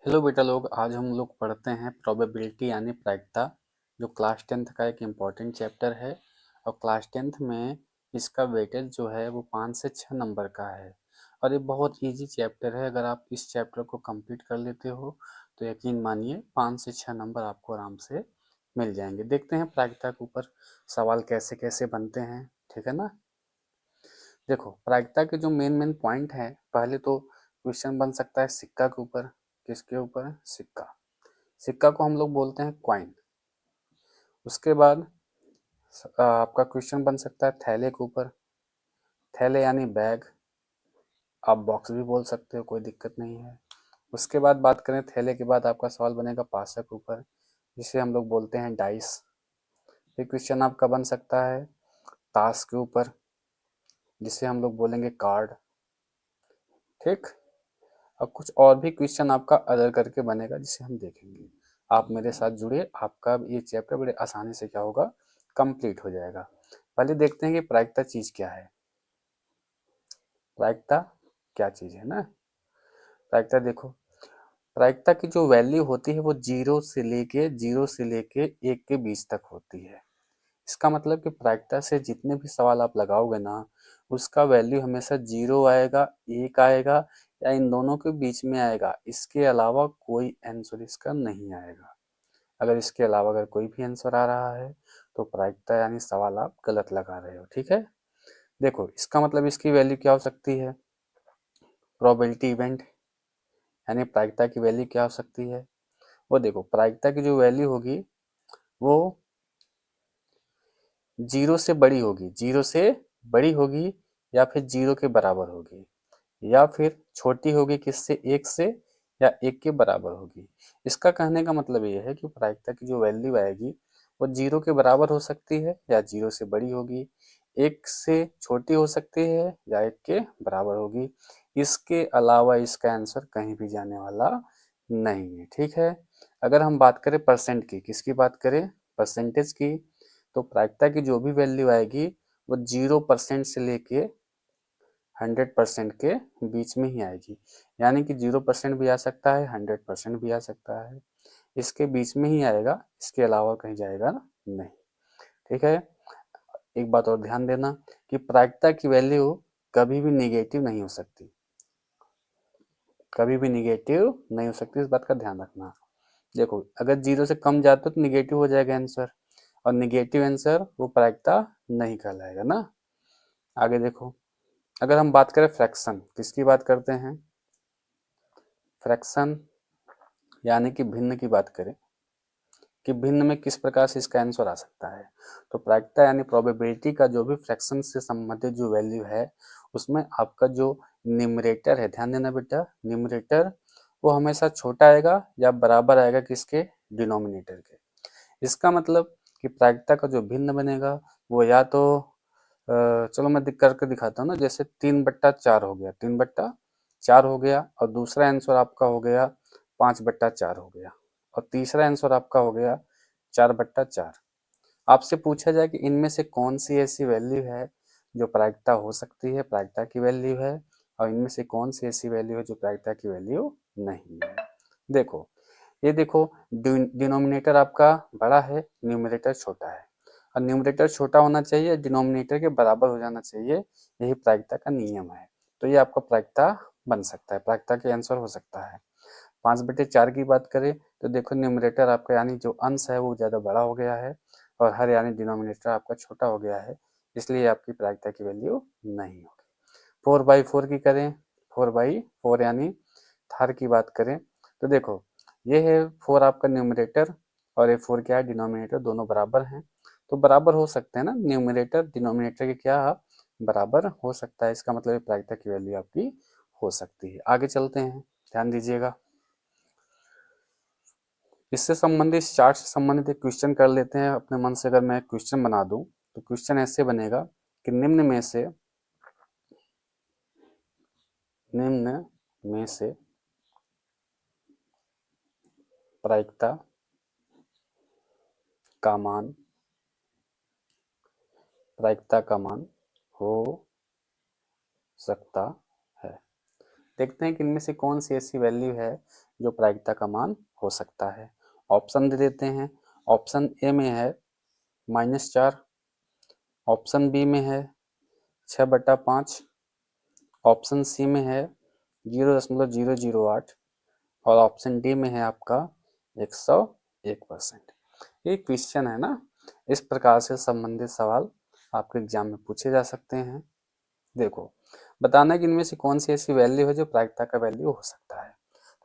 Hello बेटा लोग, आज हम लोग पढ़ते हैं प्रोबेबिलिटी यानी प्रायिकता, जो क्लास टेंथ का एक इम्पॉर्टेंट चैप्टर है। और क्लास टेंथ में इसका वेटेज जो है वो 5 से 6 नंबर का है। और ये बहुत इजी चैप्टर है। अगर आप इस चैप्टर को कंप्लीट कर लेते हो तो यकीन मानिए 5 से 6 नंबर आपको आराम से मिल जाएंगे। देखते हैं प्रायिकता के ऊपर सवाल कैसे कैसे बनते हैं, ठीक है ना। देखो, प्रायिकता के जो मेन मेन पॉइंट हैं, पहले तो क्वेश्चन बन सकता है सिक्का के ऊपर। किसके ऊपर? सिक्का। सिक्का को हम लोग बोलते हैं कॉइन। उसके बाद आपका क्वेश्चन बन सकता है थैले के ऊपर। थैले यानी बैग, आप बॉक्स भी बोल सकते हो, कोई दिक्कत नहीं है। उसके बाद बात करें थैले के बाद आपका सवाल बनेगा पासा के ऊपर, जिसे हम लोग बोलते हैं डाइस। फिर क्वेश्चन आपका बन सकता है ताश के ऊपर, जिसे हम लोग बोलेंगे कार्ड। ठीक। अब कुछ और भी क्वेश्चन आपका अदर करके बनेगा, जिसे हम देखेंगे। आप मेरे साथ जुड़े, आपका ये चैप्टर बड़े आसानी से क्या होगा, कंप्लीट हो जाएगा। पहले देखते हैं कि प्रायिकता चीज क्या है। प्रायिकता क्या चीज है ना। प्रायिकता देखो, प्रायिकता की जो वैल्यू होती है वो जीरो से लेके 1 के बीच तक होती है। इसका मतलब कि प्रायिकता से जितने भी सवाल आप लगाओगे ना, उसका वैल्यू हमेशा 0 आएगा, 1 आएगा, या इन दोनों के बीच में आएगा। इसके अलावा कोई आंसर इसका नहीं आएगा। अगर इसके अलावा अगर कोई भी आंसर आ रहा है तो प्रायिकता यानी सवाल आप गलत लगा रहे हो, ठीक है। देखो, इसका मतलब इसकी वैल्यू क्या हो सकती है। प्रोबेबिलिटी इवेंट यानी प्रायिकता की वैल्यू क्या हो सकती है। वो देखो, प्रायिकता की जो वैल्यू होगी वो 0 से बड़ी होगी या फिर 0 के बराबर होगी, या फिर छोटी होगी किससे, 1 से, या 1 के बराबर होगी। इसका कहने का मतलब ये है कि प्रायिकता की जो वैल्यू आएगी वो 0 के बराबर हो सकती है या 0 से बड़ी होगी, 1 से छोटी हो सकती है या 1 के बराबर होगी। इसके अलावा इसका आंसर कहीं भी जाने वाला नहीं है, ठीक है। अगर हम बात करें परसेंट की, किसकी बात करें, परसेंटेज की, तो प्रायिकता की जो भी वैल्यू आएगी वो 0% से लेके 100% के बीच में ही आएगी। यानी कि 0% भी आ सकता है, 100% भी आ सकता है, इसके बीच में ही आएगा, इसके अलावा कहीं जाएगा नहीं, ठीक है। एक बात और ध्यान देना कि प्रायिकता की वैल्यू कभी भी निगेटिव नहीं हो सकती, कभी भी निगेटिव नहीं हो सकती, इस बात का ध्यान रखना। देखो, अगर 0 से कम जाते तो निगेटिव हो जाएगा आंसर, और निगेटिव आंसर वो प्रायिकता नहीं कहलाएगा ना। आगे देखो, अगर हम बात करें फ्रैक्शन, किसकी बात करते हैं, फ्रैक्शन यानी कि भिन्न की बात करें कि भिन्न में किस प्रकार से इसका आंसर आ सकता है, तो प्रायिकता यानी प्रोबेबिलिटी का जो भी फ्रैक्शन से संबंधित जो वैल्यू है, उसमें आपका जो न्यूमरेटर है, ध्यान देना बेटा, न्यूमरेटर वो हमेशा छोटा आएगा या बराबर आएगा किसके, डिनोमिनेटर के। इसका मतलब कि प्रायिकता का जो भिन्न बनेगा वो या तो चलो मैं करके दिखाता हूँ ना। जैसे 3/4 हो गया, 3/4 हो गया, और दूसरा आंसर आपका हो गया 5/4 हो गया, और तीसरा आंसर आपका हो गया 4/4। आपसे पूछा जाए कि इनमें से कौन सी ऐसी वैल्यू है जो प्रायिकता हो सकती है, प्रायिकता की वैल्यू है, और इनमें से कौन सी ऐसी वैल्यू है जो प्रायिकता की वैल्यू नहीं है। देखो, ये देखो, डिनोमिनेटर आपका बड़ा है, न्यूमरेटर छोटा है, और न्यूमरेटर छोटा होना चाहिए, डिनोमिनेटर के बराबर हो जाना चाहिए, यही प्रायिकता का नियम है। तो ये आपका प्रायिकता बन सकता है, प्रायिकता के आंसर हो सकता है। 5/4 की बात करें तो देखो, न्यूमरेटर आपका यानी जो अंश है वो ज़्यादा बड़ा हो गया है, और हर यानी डिनोमिनेटर आपका छोटा हो गया है, इसलिए आपकी प्रायिकता की वैल्यू नहीं होगी। 4/4 की करें, 4/4 यानी थर की बात करें तो देखो, ये है 4 आपका न्यूमरेटर, और ये 4 क्या है, डिनोमिनेटर, दोनों बराबर हैं, तो बराबर हो सकते हैं ना, न्यूमरेटर डिनोमिनेटर के क्या बराबर हो सकता है। इसका मतलब प्रायिकता की वैल्यू आपकी हो सकती है। आगे चलते हैं, ध्यान दीजिएगा। इससे संबंधित, इस चार्ट से संबंधित एक क्वेश्चन कर लेते हैं अपने मन से। अगर मैं क्वेश्चन बना दूं तो क्वेश्चन ऐसे बनेगा कि निम्न में से प्रायिकता का मान, प्रायिकता का मान हो सकता है। देखते हैं कि इनमें से कौन सी ऐसी वैल्यू है जो प्रायिकता का मान हो सकता है। ऑप्शन दे देते हैं। ऑप्शन ए में है -4, ऑप्शन बी में है 6/5, ऑप्शन सी में है 0.008 और ऑप्शन डी में है आपका 101%। ये क्वेश्चन है ना, इस प्रकार से संबंधित सवाल आपके एग्जाम में पूछे जा सकते हैं। देखो, बताना है कि इनमें से कौन सी ऐसी वैल्यू है जो प्रायिकता का वैल्यू हो सकता है।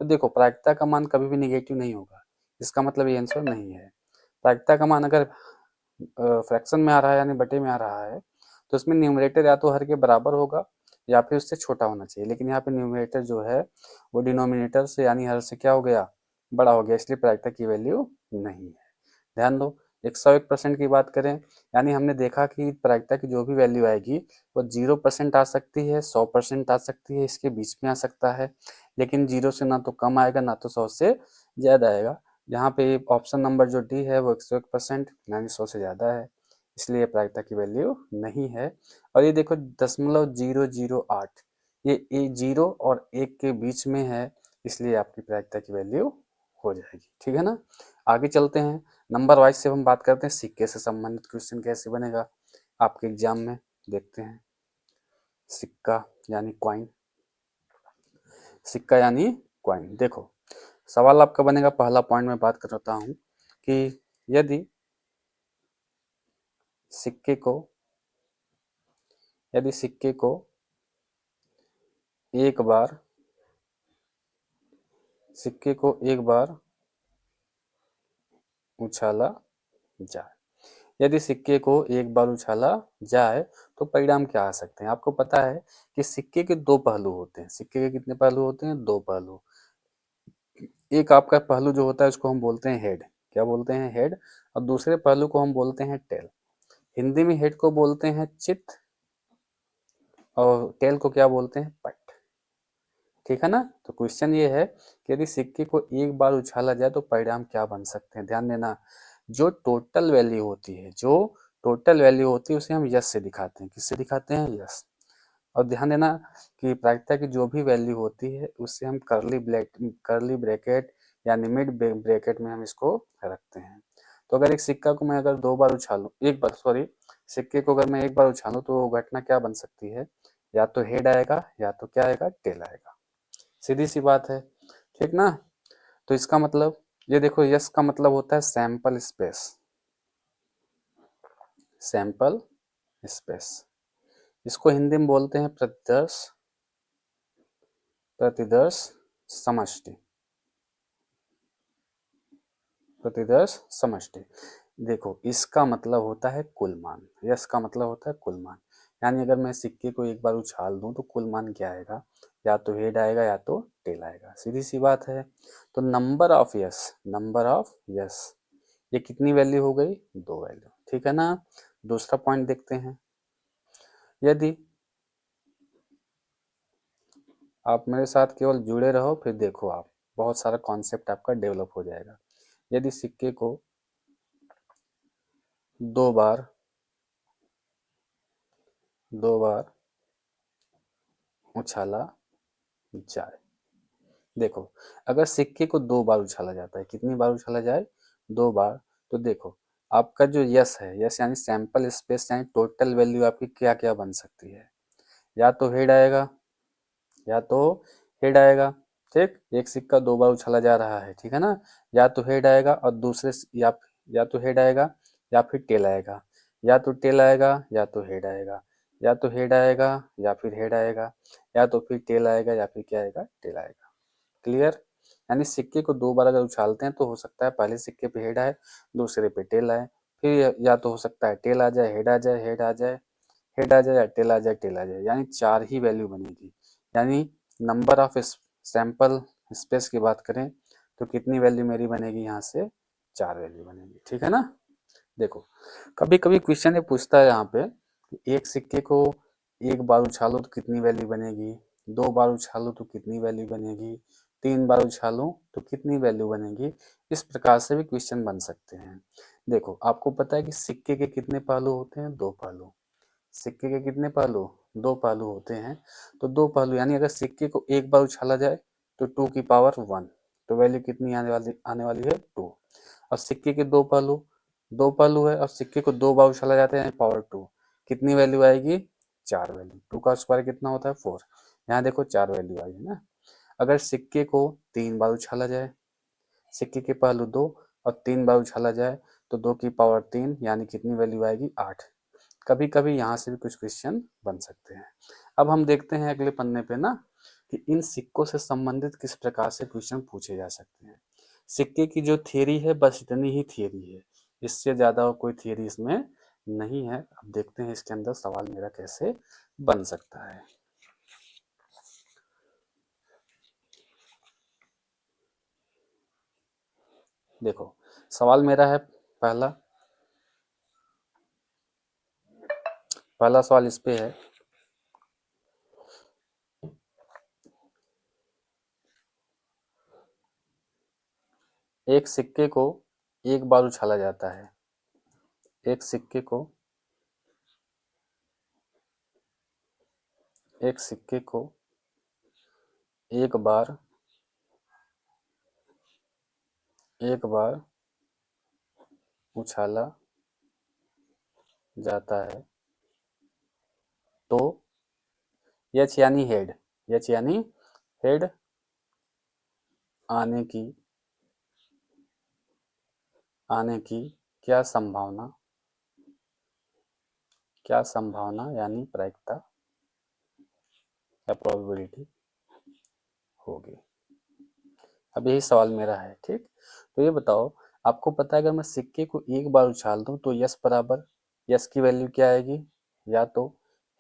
तो देखो, प्रायिकता का मान कभी भी निगेटिव नहीं होगा, इसका मतलब ये आंसर नहीं है। प्रायिकता का मान अगर फ्रैक्शन में आ रहा है यानी बटे में आ रहा है तो इसमें न्यूमरेटर या तो हर के बराबर होगा या फिर उससे छोटा होना चाहिए, लेकिन यहाँ पे न्यूमरेटर जो है वो डिनोमिनेटर से यानी हर से क्या हो गया, बड़ा हो गया, इसलिए प्रायिकता की वैल्यू नहीं है। ध्यान दो, 101% की बात करें यानी हमने देखा कि प्रायिकता की जो भी वैल्यू आएगी वो 0% आ सकती है, 100% आ सकती है, इसके बीच में आ सकता है, लेकिन 0 से ना तो कम आएगा ना तो 100 से ज़्यादा आएगा। यहाँ पे ऑप्शन नंबर जो डी है वो 101% यानी 100 से ज़्यादा है, इसलिए प्रायिकता की वैल्यू नहीं है। और ये देखो 0.008, ये 0 और 1 के बीच में है, इसलिए आपकी प्रायिकता की वैल्यू हो जाएगी। ठीक है ना, आगे चलते हैं। नंबर वाइज से हम बात करते हैं सिक्के से संबंधित क्वेश्चन कैसे बनेगा आपके एग्जाम में। देखते हैं, सिक्का यानी क्वाइन, सिक्का यानी क्वाइन। देखो, सवाल आपका बनेगा, पहला पॉइंट में बात करता हूं कि यदि सिक्के को यदि सिक्के को एक बार सिक्के को एक बार उछाला जाए, यदि सिक्के को एक बार उछाला जाए तो परिणाम क्या आ सकते हैं। आपको पता है कि सिक्के के दो पहलू होते हैं। सिक्के के कितने पहलू होते हैं? दो पहलू। एक आपका पहलू जो होता है उसको हम बोलते हैं हेड, क्या बोलते हैं? हेड। और दूसरे पहलू को हम बोलते हैं टेल। हिंदी में हेड को बोलते हैं चित और टेल को क्या बोलते हैं? पट। ठीक है ना, तो क्वेश्चन ये है कि यदि सिक्के को एक बार उछाला जाए तो परिणाम क्या बन सकते हैं। ध्यान देना, जो टोटल वैल्यू होती है, जो टोटल वैल्यू होती है उसे हम यस से दिखाते हैं। किससे दिखाते हैं? यस। और ध्यान देना कि प्रायिकता की जो भी वैल्यू होती है उससे हम करली ब्रैकेट यानी मिड ब्रैकेट में हम इसको रखते हैं। तो अगर एक सिक्का को मैं अगर दो बार उछालूं, एक बार सॉरी, सिक्के को अगर मैं एक बार उछालूं तो घटना क्या बन सकती है? या तो हेड आएगा या तो क्या आएगा? टेल आएगा। सीधी सी बात है, ठीक ना। तो इसका मतलब ये देखो, यस का मतलब होता है सैंपल स्पेस, सैंपल स्पेस। इसको हिंदी में बोलते हैं प्रतिदर्श प्रतिदर्श समष्टि, प्रतिदर्श समष्टि। देखो, इसका मतलब होता है कुल मान। यस का मतलब होता है कुल मान, यानी अगर मैं सिक्के को एक बार उछाल दूं तो कुल मान क्या आएगा? या तो हेड आएगा या तो टेल आएगा। सीधी सी बात है। तो नंबर ऑफ यस, ये कितनी वैल्यू हो गई? दो वैल्यू। ठीक है ना। दूसरा पॉइंट देखते हैं। यदि आप मेरे साथ केवल जुड़े रहो, फिर देखो आप बहुत सारा कॉन्सेप्ट आपका डेवलप हो जाएगा। यदि सिक्के को दो बार उछाला जाए, देखो, अगर सिक्के को दो बार उछाला जाता है, कितनी बार उछाला जाए? दो बार। तो देखो, आपका जो यस है, यस यानी सैंपल स्पेस यानी टोटल वैल्यू आपकी क्या क्या बन सकती है? या तो हेड आएगा या तो हेड आएगा। ठीक, एक सिक्का दो बार उछाला जा रहा है, ठीक है ना। या तो हेड आएगा और या तो हेड आएगा या फिर टेल आएगा, या तो टेल आएगा या तो हेड आएगा, या तो हेड आएगा या फिर हेड आएगा, या तो फिर टेल आएगा या फिर क्या आएगा? टेल आएगा। क्लियर। यानी सिक्के को दो बार अगर उछालते हैं तो हो सकता है पहले सिक्के पे हेड आए, दूसरे पे टेल आए, फिर या तो हो सकता है टेल आ जाए, हेड आ जाए, हेड आ जाए, हेड आ जाए, या टेल आ जाए, टेल आ जाए, यानी चार ही वैल्यू बनेगी। यानी नंबर ऑफ सैंपल स्पेस की बात करें तो कितनी वैल्यू मेरी बनेगी? यहाँ से चार वैल्यू बनेगी। ठीक है ना। देखो, कभी कभी क्वेश्चन ये पूछता है यहाँ पे कि एक सिक्के को एक बार उछालो तो कितनी वैल्यू बनेगी, दो बार उछालो तो कितनी वैल्यू बनेगी, तीन बार उछालो तो कितनी वैल्यू बनेगी। इस प्रकार से भी क्वेश्चन बन सकते हैं। देखो, आपको पता है कि सिक्के के कितने पहलू होते हैं? दो पहलू। सिक्के के कितने पहलू? दो पहलू होते हैं, तो दो पहलू यानी अगर सिक्के को एक बार उछाला जाए तो 2 की पावर 1, तो वैल्यू कितनी आने वाली है 2। और सिक्के के दो पहलू है और सिक्के को दो बार उछाला जाता है पावर 2, कितनी वैल्यू आएगी 4 वैल्यू। 2 का स्क्वायर कितना होता है 4, यहाँ देखो 4 वैल्यू आई है ना। अगर सिक्के को 3 बार उछाला जाए, सिक्के के पहलू 2 और 3 बार उछाला जाए तो 2 की पावर 3 यानी कितनी वैल्यू आएगी 8। कभी कभी यहाँ से भी कुछ क्वेश्चन बन सकते हैं। अब हम देखते हैं अगले पन्ने पे ना कि इन सिक्कों से संबंधित किस प्रकार से क्वेश्चन पूछे जा सकते हैं। सिक्के की जो थियरी है बस इतनी ही थियरी है, इससे ज़्यादा और कोई थियरी इसमें नहीं है। अब देखते हैं इसके अंदर सवाल मेरा कैसे बन सकता है। देखो सवाल मेरा है पहला पहला सवाल इस पे है, एक सिक्के को एक बार उछाला जाता है, एक सिक्के को एक सिक्के को एक बार उछाला जाता है तो एच यानी हेड, एच यानी हेड आने की आने की क्या संभावना यानी प्रायिकता या प्रोबेबिलिटी होगी। अब यही सवाल मेरा है, ठीक। तो ये बताओ, आपको पता है अगर मैं सिक्के को एक बार उछाल दूं तो यस बराबर, यस की वैल्यू क्या आएगी, या तो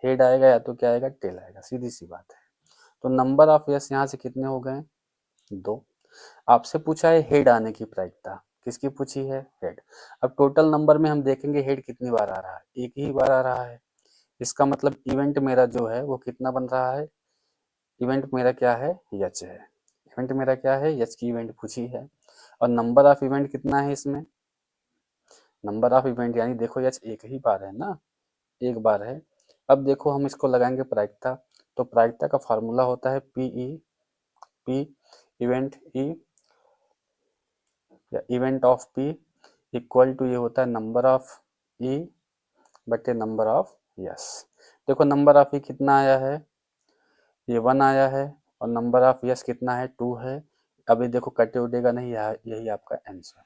हेड आएगा या तो क्या आएगा टेल आएगा, सीधी सी बात है। तो नंबर ऑफ यस यहाँ से कितने हो गए 2। आपसे पूछा है हेड आने की प्रायिकता, किसकी पूछी है हेड। अब टोटल नंबर में हम देखेंगे हेड कितनी बार आ रहा है, एक ही बार आ रहा है। इसका मतलब इवेंट मेरा जो है वो कितना बन रहा है, इवेंट मेरा क्या है यच है, इवेंट मेरा क्या है यच की इवेंट पूछी है। और नंबर ऑफ इवेंट कितना है इसमें, नंबर ऑफ इवेंट यानी देखो यच एक ही बार है ना, एक बार है। अब देखो हम इसको लगाएंगे प्रायिकता, तो प्रायिकता का फार्मूला होता है पी इवेंट ई या event of P equal to ये होता है नंबर ऑफ ई बटे नंबर ऑफ यस। देखो नंबर ऑफ ई कितना आया है, ये 1 आया है, और नंबर ऑफ यस कितना है 2 है। अभी देखो कटे उटेगा नहीं, यही आपका आंसर।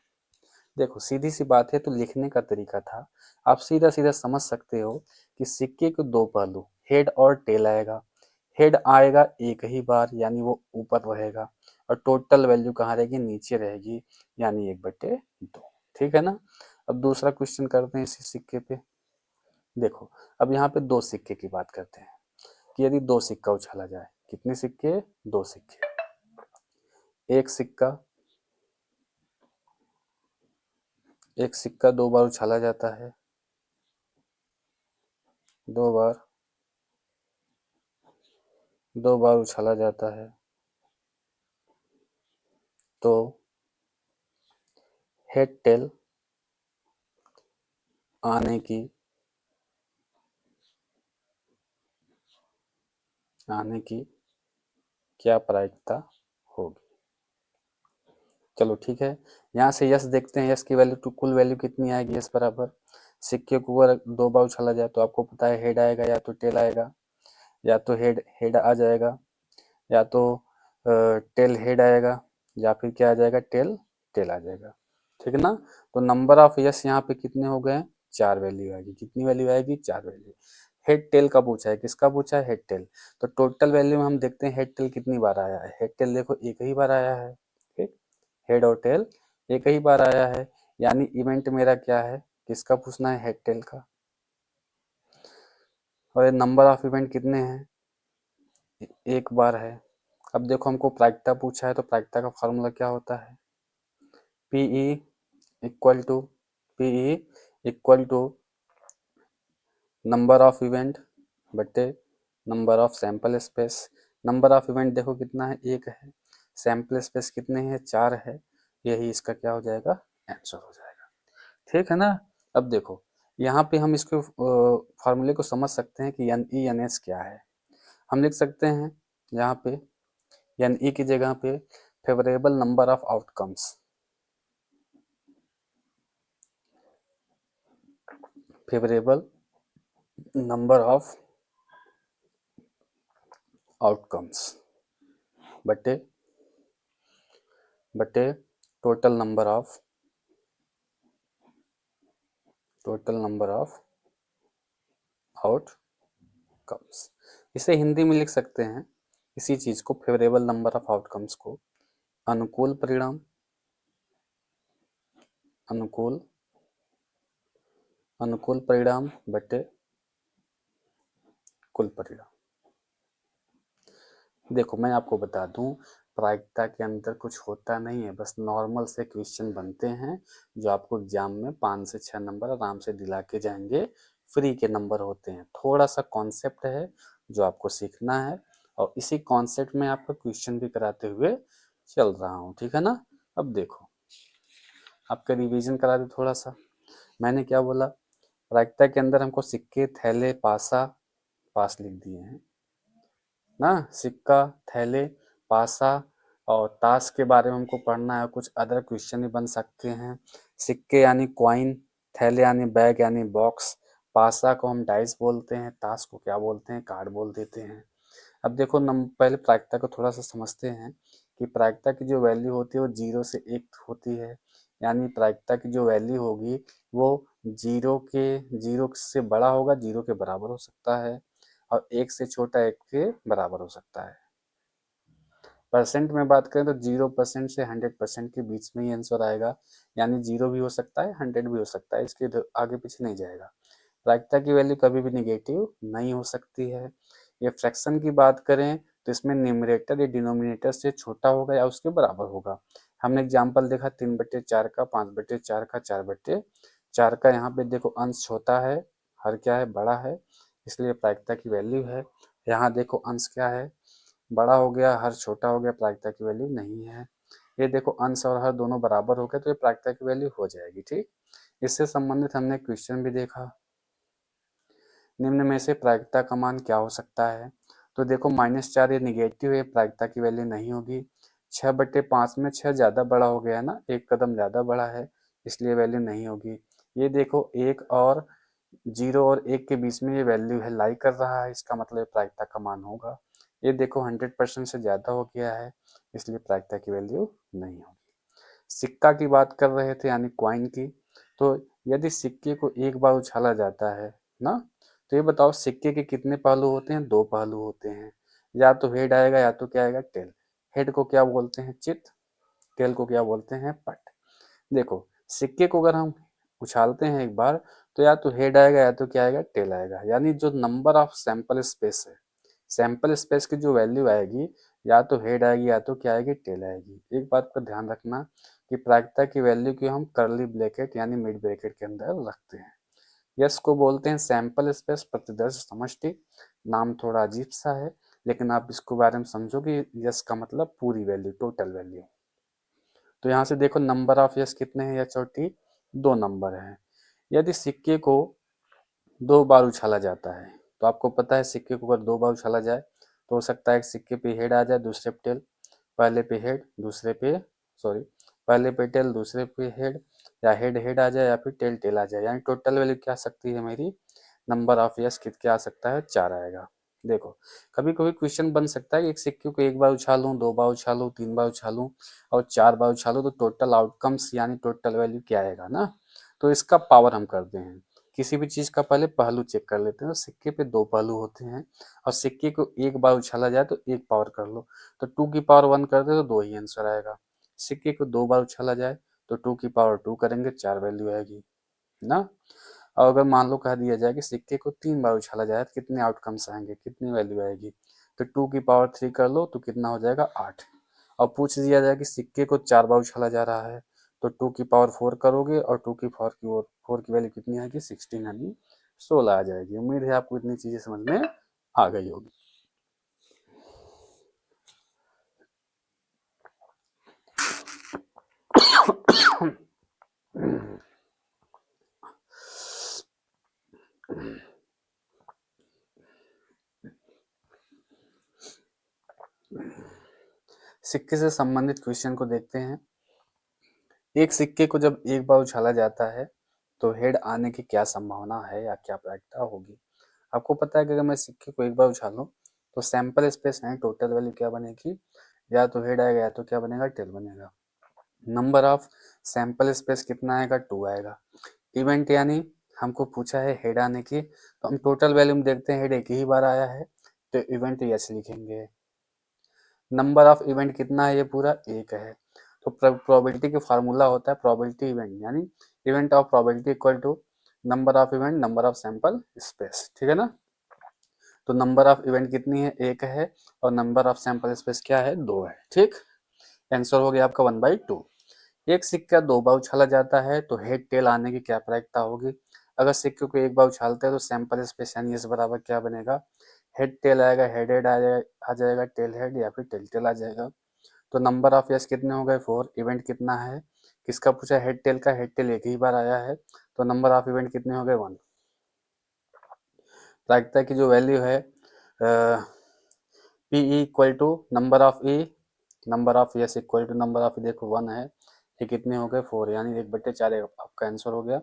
देखो सीधी सी बात है, तो लिखने का तरीका था, आप सीधा सीधा समझ सकते हो कि सिक्के के दो पहलू हेड और टेल आएगा। हेड आएगा एक ही बार यानी वो ऊपर रहेगा, और टोटल वैल्यू कहाँ रहेगी नीचे रहेगी, यानी 1/2। ठीक है ना। अब दूसरा क्वेश्चन करते हैं इसी सिक्के पे। देखो अब यहाँ पे दो सिक्के की बात करते हैं कि यदि दो सिक्का उछाला जाए, कितने सिक्के दो सिक्के, एक सिक्का 2 बार उछाला जाता है, 2 बार 2 बार उछाला जाता है तो हेड टेल आने की क्या प्रायिकता होगी। चलो ठीक है, यहाँ से यस देखते हैं, यस की वैल्यू टू कुल वैल्यू कितनी आएगी, यस बराबर सिक्के को अगर 2 बार उछाला जाए तो आपको पता है हेड आएगा या तो टेल आएगा, या तो हेड हेड आ जाएगा, या तो टेल हेड आएगा, या फिर क्या आ जाएगा टेल टेल आ जाएगा। ठीक है ना। तो नंबर ऑफ यस यहाँ पे कितने हो गए 4 वैल्यू आएगी, कितनी वैल्यू आएगी 4 वैल्यू। हेड टेल का पूछा है, किसका पूछा है हेड टेल। तो टोटल वैल्यू में हम देखते हैं हेड टेल कितनी बार आया है, हेड टेल देखो एक ही बार आया है, ठीक। हेड और टेल एक ही बार आया है, यानी इवेंट मेरा क्या है, किसका पूछना है हेड टेल का। और नंबर ऑफ इवेंट कितने हैं, एक बार है। अब देखो हमको प्रायिकता पूछा है, तो प्रायिकता का फॉर्मूला क्या होता है, P E equal to P E equal to number of event बटे number of sample space. Number of event देखो कितना है एक है, सैंपल स्पेस कितने हैं 4 है, यही इसका क्या हो जाएगा आंसर हो जाएगा। ठीक है ना। अब देखो यहाँ पे हम इसको फॉर्मूले को समझ सकते हैं कि एन ई एन एस क्या है। हम लिख सकते हैं यहाँ पे एन ई की जगह पे favourable number of outcomes, favourable number of outcomes बटे बटे टोटल नंबर ऑफ आउटकम्स। इसे हिंदी में लिख सकते हैं इसी चीज को, फेवरेबल नंबर ऑफ आउटकम्स को अनुकूल परिणाम, अनुकूल अनुकूल परिणाम बटे कुल परिणाम। देखो मैं आपको बता दूं, प्रायिकता के अंदर कुछ होता नहीं है, बस नॉर्मल से क्वेश्चन बनते हैं जो आपको एग्जाम में 5 से 6 नंबर आराम से दिला के जाएंगे। फ्री के नंबर होते हैं, थोड़ा सा कॉन्सेप्ट है जो आपको सीखना है, और इसी कॉन्सेप्ट में आपका क्वेश्चन भी कराते हुए चल रहा हूँ, ठीक है ना। अब देखो आपका रिवीजन करा दे थोड़ा सा। मैंने क्या बोला, प्रायिकता के अंदर हमको सिक्के, थैले, पासा, पास लिख दिए हैं ना, सिक्का, थैले, पासा और ताश के बारे में हमको पढ़ना है, कुछ अदर क्वेश्चन भी बन सकते हैं। सिक्के यानी कॉइन, थैले यानी बैग यानी बॉक्स, पासा को हम डाइस बोलते हैं, ताश को क्या बोलते हैं, कार्ड बोल देते हैं। अब देखो पहले प्रायिकता को थोड़ा सा समझते हैं कि प्रायिकता की जो वैल्यू होती है वो 0 से 1 होती है, यानी प्रायिकता की जो वैल्यू होगी वो 0 से बड़ा होगा, 0 के बराबर हो सकता है, और 1 से छोटा 1 के बराबर हो सकता है। परसेंट में बात करें तो 0% से 100% के बीच में ही आंसर आएगा, यानी 0 भी हो सकता है, 100 भी हो सकता है, इसके आगे पीछे नहीं जाएगा। प्रायिकता की वैल्यू कभी भी निगेटिव नहीं हो सकती है। ये फ्रैक्शन की बात करें तो इसमें न्यूमरेटर या डिनोमिनेटर से छोटा होगा या उसके बराबर होगा। हमने एग्जाम्पल देखा 3/4 का, 5/4 का, 4/4 का। यहाँ पे देखो अंश छोटा है, हर क्या है, बड़ा है, इसलिए प्रायिकता की वैल्यू है। यहाँ देखो अंश क्या है, बड़ा हो गया, हर छोटा हो गया, प्रायिकता की वैल्यू नहीं है। ये देखो अंश और हर दोनों बराबर हो गए तो ये प्रायिकता की वैल्यू हो जाएगी, ठीक। इससे संबंधित हमने क्वेश्चन भी देखा। निम्न में से प्रायिकता का मान क्या हो सकता है, तो देखो -4 ये निगेटिव है, प्रायिकता की वैल्यू नहीं होगी। 6/5 में 6 ज़्यादा बड़ा हो गया ना, एक कदम ज़्यादा बड़ा है, इसलिए वैल्यू नहीं होगी। ये देखो 1 और 0 और 1 के बीच में ये वैल्यू है, लाई कर रहा है, इसका मतलब प्रायिकता का मान होगा। ये देखो 100% से ज़्यादा हो गया है, इसलिए प्रायिकता की वैल्यू नहीं होगी। सिक्का की बात कर रहे थे यानी कॉइन की, तो यदि सिक्के को एक बार उछाला जाता है ना, तो ये बताओ सिक्के के कितने पहलू होते हैं, 2 पहलू होते हैं, या तो हेड आएगा या तो क्या आएगा, टेल। हेड को क्या बोलते हैं, चित, टेल को क्या बोलते हैं, पट। देखो सिक्के को अगर हम उछालते हैं एक बार तो या तो हेड आएगा या तो क्या आएगा, टेल आएगा, यानी जो नंबर ऑफ सैंपल स्पेस है, सैंपल स्पेस की जो वैल्यू आएगी या तो हेड आएगी या तो क्या आएगी, टेल आएगी। एक बात का ध्यान रखना कि प्रायिकता की वैल्यू को हम कर्ली ब्रैकेट यानी मिड ब्रैकेट के अंदर रखते हैं। यस को बोलते हैं सैंपल स्पेस, प्रतिदर्श समष्टि। नाम थोड़ा अजीब सा है, लेकिन आप इसको बारे में समझो कि यस का मतलब पूरी वैल्यू, टोटल वैल्यू। तो यहाँ से देखो नंबर ऑफ यस कितने हैं या चोटी, 2 नंबर हैं। यदि सिक्के को 2 बार उछाला जाता है, तो आपको पता है सिक्के को अगर 2 बार उछाला जाए तो हो सकता है सिक्के पे हेड आ जाए, दूसरे पे टेल, पहले पे हेड दूसरे पे, सॉरी, पहले पे टेल दूसरे पे हेड, या हेड हेड आ जाए या फिर टेल टेल आ जाए, यानी टोटल वैल्यू क्या आ सकती है मेरी, नंबर ऑफ यस कित क्या आ सकता है, 4 आएगा। देखो कभी कभी क्वेश्चन बन सकता है कि एक सिक्के को 1 बार उछालूं, 2 बार उछालूं, 3 बार उछालूं और 4 बार उछालूं, तो टोटल आउटकम्स यानी टोटल वैल्यू क्या आएगा ना। तो इसका पावर हम करते हैं, किसी भी चीज का पहले पहलू चेक कर लेते हैं। तो सिक्के पे 2 पहलू होते हैं, और सिक्के को 1 बार उछाला जाए तो 1 पावर कर लो, तो 2 की पावर 1 कर दे तो 2 ही आंसर आएगा। सिक्के को 2 बार उछाला जाए तो 2 की पावर 2 करेंगे, 4 वैल्यू आएगी ना। और अगर मान लो कह दिया जाए कि सिक्के को 3 बार उछाला जाए तो कितने आउटकम्स आएंगे, कितनी वैल्यू आएगी, तो 2 की पावर 3 कर लो तो कितना हो जाएगा, 8। और पूछ दिया जाए कि सिक्के को 4 बार उछाला जा रहा है, तो 2 की पावर 4 करोगे और 2 की पावर की ओर 4 की वैल्यू कितनी आएगी, 16 यानी 16 आ जाएगी। उम्मीद है आपको इतनी चीजें समझ में आ गई होगी। सिक्के से संबंधित क्वेश्चन को देखते हैं। एक सिक्के को जब एक बार उछाला जाता है तो हेड आने की क्या संभावना है या क्या प्रायिकता होगी। आपको पता है कि अगर मैं सिक्के को एक बार उछालूं तो सैंपल स्पेस है टोटल वैल्यू क्या बनेगी, या तो हेड आएगा या तो क्या बनेगा, टेल बनेगा। नंबर ऑफ सैंपल स्पेस कितना आएगा, 2 आएगा। इवेंट यानी हमको पूछा है हेड आने की, तो हम टोटल वैल्यू में देखते हैं हेड एक ही बार आया है तो इवेंट यस लिखेंगे। नंबर ऑफ इवेंट कितना है, ये पूरा 1 है। तो प्रोबेबिलिटी का फार्मूला होता है प्रोबेबिलिटी इवेंट, यानी event of probability equal to number of event number of sample space, ठीक है ना। तो नंबर ऑफ इवेंट कितनी है, 1 है, और नंबर ऑफ सैंपल स्पेस क्या है, 2 है। ठीक, आंसर हो गया आपका 1/2। एक सिक्का 2 बार उछाला जाता है तो हेड टेल आने की क्या प्रायिकता होगी। अगर सिक्के को एक बार उछालते हैं तो सैंपल स्पेस यानी इस बराबर क्या बनेगा, हेड टेल आएगा, हेड हेड आ जाएगा, टेल हेड या फिर टेल टेल आ जाएगा। तो नंबर ऑफ यस कितने हो गए, 4। इवेंट कितना है, किसका पूछा, हेड टेल का, हेड टेल एक ही बार आया है तो नंबर ऑफ इवेंट कितने हो गए, 1। प्रायिकता की जो वैल्यू है P equal to number of E, number of S equal to number of, देखो 1 है, ये कितने हो गए, 4, यानी 1/4 आपका आंसर हो गया।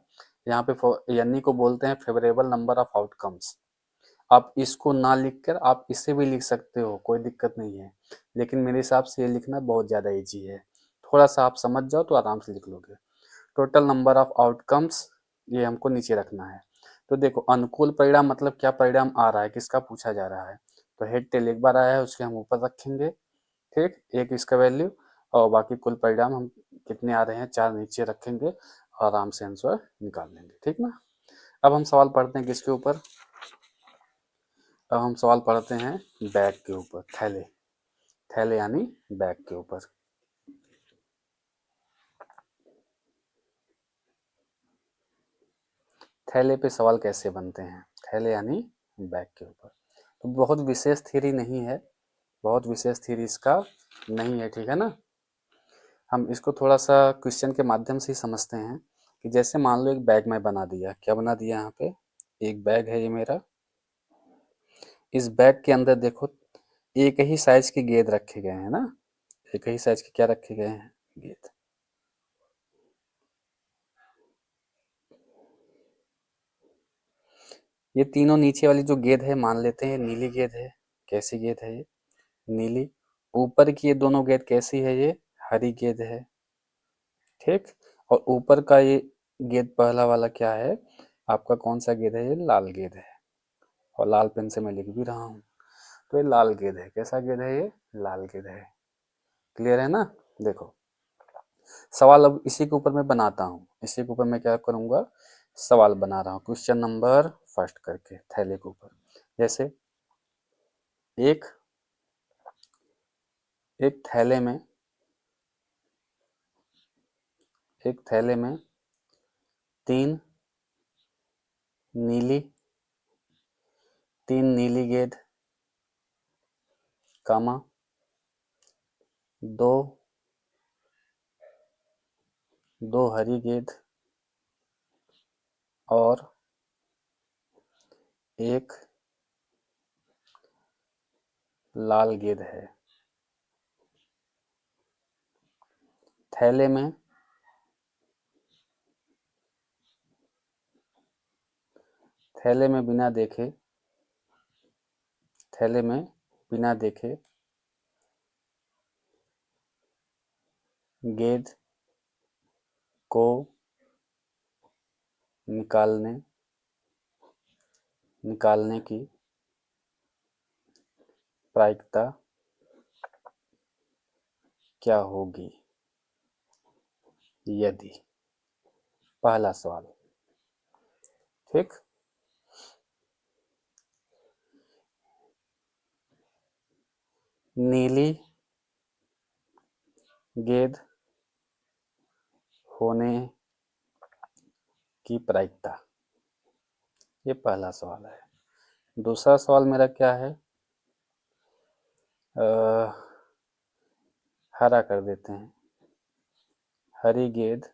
यहाँ पे यानी को बोलते हैं फेवरेबल नंबर ऑफ आउटकम्स। आप इसको ना लिखकर आप इसे भी लिख सकते हो, कोई दिक्कत नहीं है, लेकिन मेरे हिसाब से ये लिखना बहुत ज़्यादा इजी है। थोड़ा सा आप समझ जाओ तो आराम से लिख लोगे। टोटल नंबर ऑफ आउटकम्स ये हमको नीचे रखना है। तो देखो अनुकूल परिणाम मतलब क्या परिणाम आ रहा है, किसका पूछा जा रहा है, तो हेड टेल एक बार आया है उसके हम ऊपर रखेंगे, ठीक, एक इसका वैल्यू, और बाकी कुल परिणाम हम कितने आ रहे हैं 4 नीचे रखेंगे और आराम से आंसर निकाल लेंगे, ठीक ना। अब हम सवाल पढ़ते हैं किसके ऊपर, अब हम सवाल पढ़ते हैं बैग के ऊपर, थैले, थैले यानी बैग के ऊपर। थैले पे सवाल कैसे बनते हैं, थैले यानी बैग के ऊपर। तो बहुत विशेष थ्योरी नहीं है, बहुत विशेष थ्योरी इसका नहीं है, ठीक है ना। हम इसको थोड़ा सा क्वेश्चन के माध्यम से ही समझते हैं कि जैसे मान लो एक बैग मैं बना दिया, क्या बना दिया, यहाँ पे एक बैग है ये मेरा। इस बैग के अंदर देखो एक ही साइज के गेंद रखे गए हैं ना, एक ही साइज के क्या रखे गए हैं, गेंद। ये तीनों नीचे वाली जो गेंद है मान लेते हैं नीली गेंद है। कैसी गेंद है ये, नीली। ऊपर की ये दोनों गेंद कैसी है, ये हरी गेंद है, ठीक। और ऊपर का ये गेंद पहला वाला क्या है आपका, कौन सा गेंद है, ये लाल गेंद है, और लाल पेन से मैं लिख भी रहा हूँ। तो ये लाल गेंद है, कैसा गेंद है, ये लाल गेंद है। क्लियर है ना। देखो सवाल अब इसी के ऊपर मैं बनाता हूँ, इसी के ऊपर मैं क्या करूँगा, सवाल बना रहा हूँ क्वेश्चन नंबर फर्स्ट करके थैले के ऊपर। जैसे एक एक थैले में, एक थैले में 3 नीली, 3 नीली गेंद, कामा 2 2 हरी गेंद और एक लाल गेंद है। थैले में थैले में बिना देखे, थैले में बिना देखे गेंद को निकालने निकालने की प्रायिकता क्या होगी यदि, पहला सवाल, ठीक। नीली गेंद होने की प्रायिकता, ये पहला सवाल है। दूसरा सवाल मेरा क्या है, अ, हरा कर देते हैं, हरी गेंद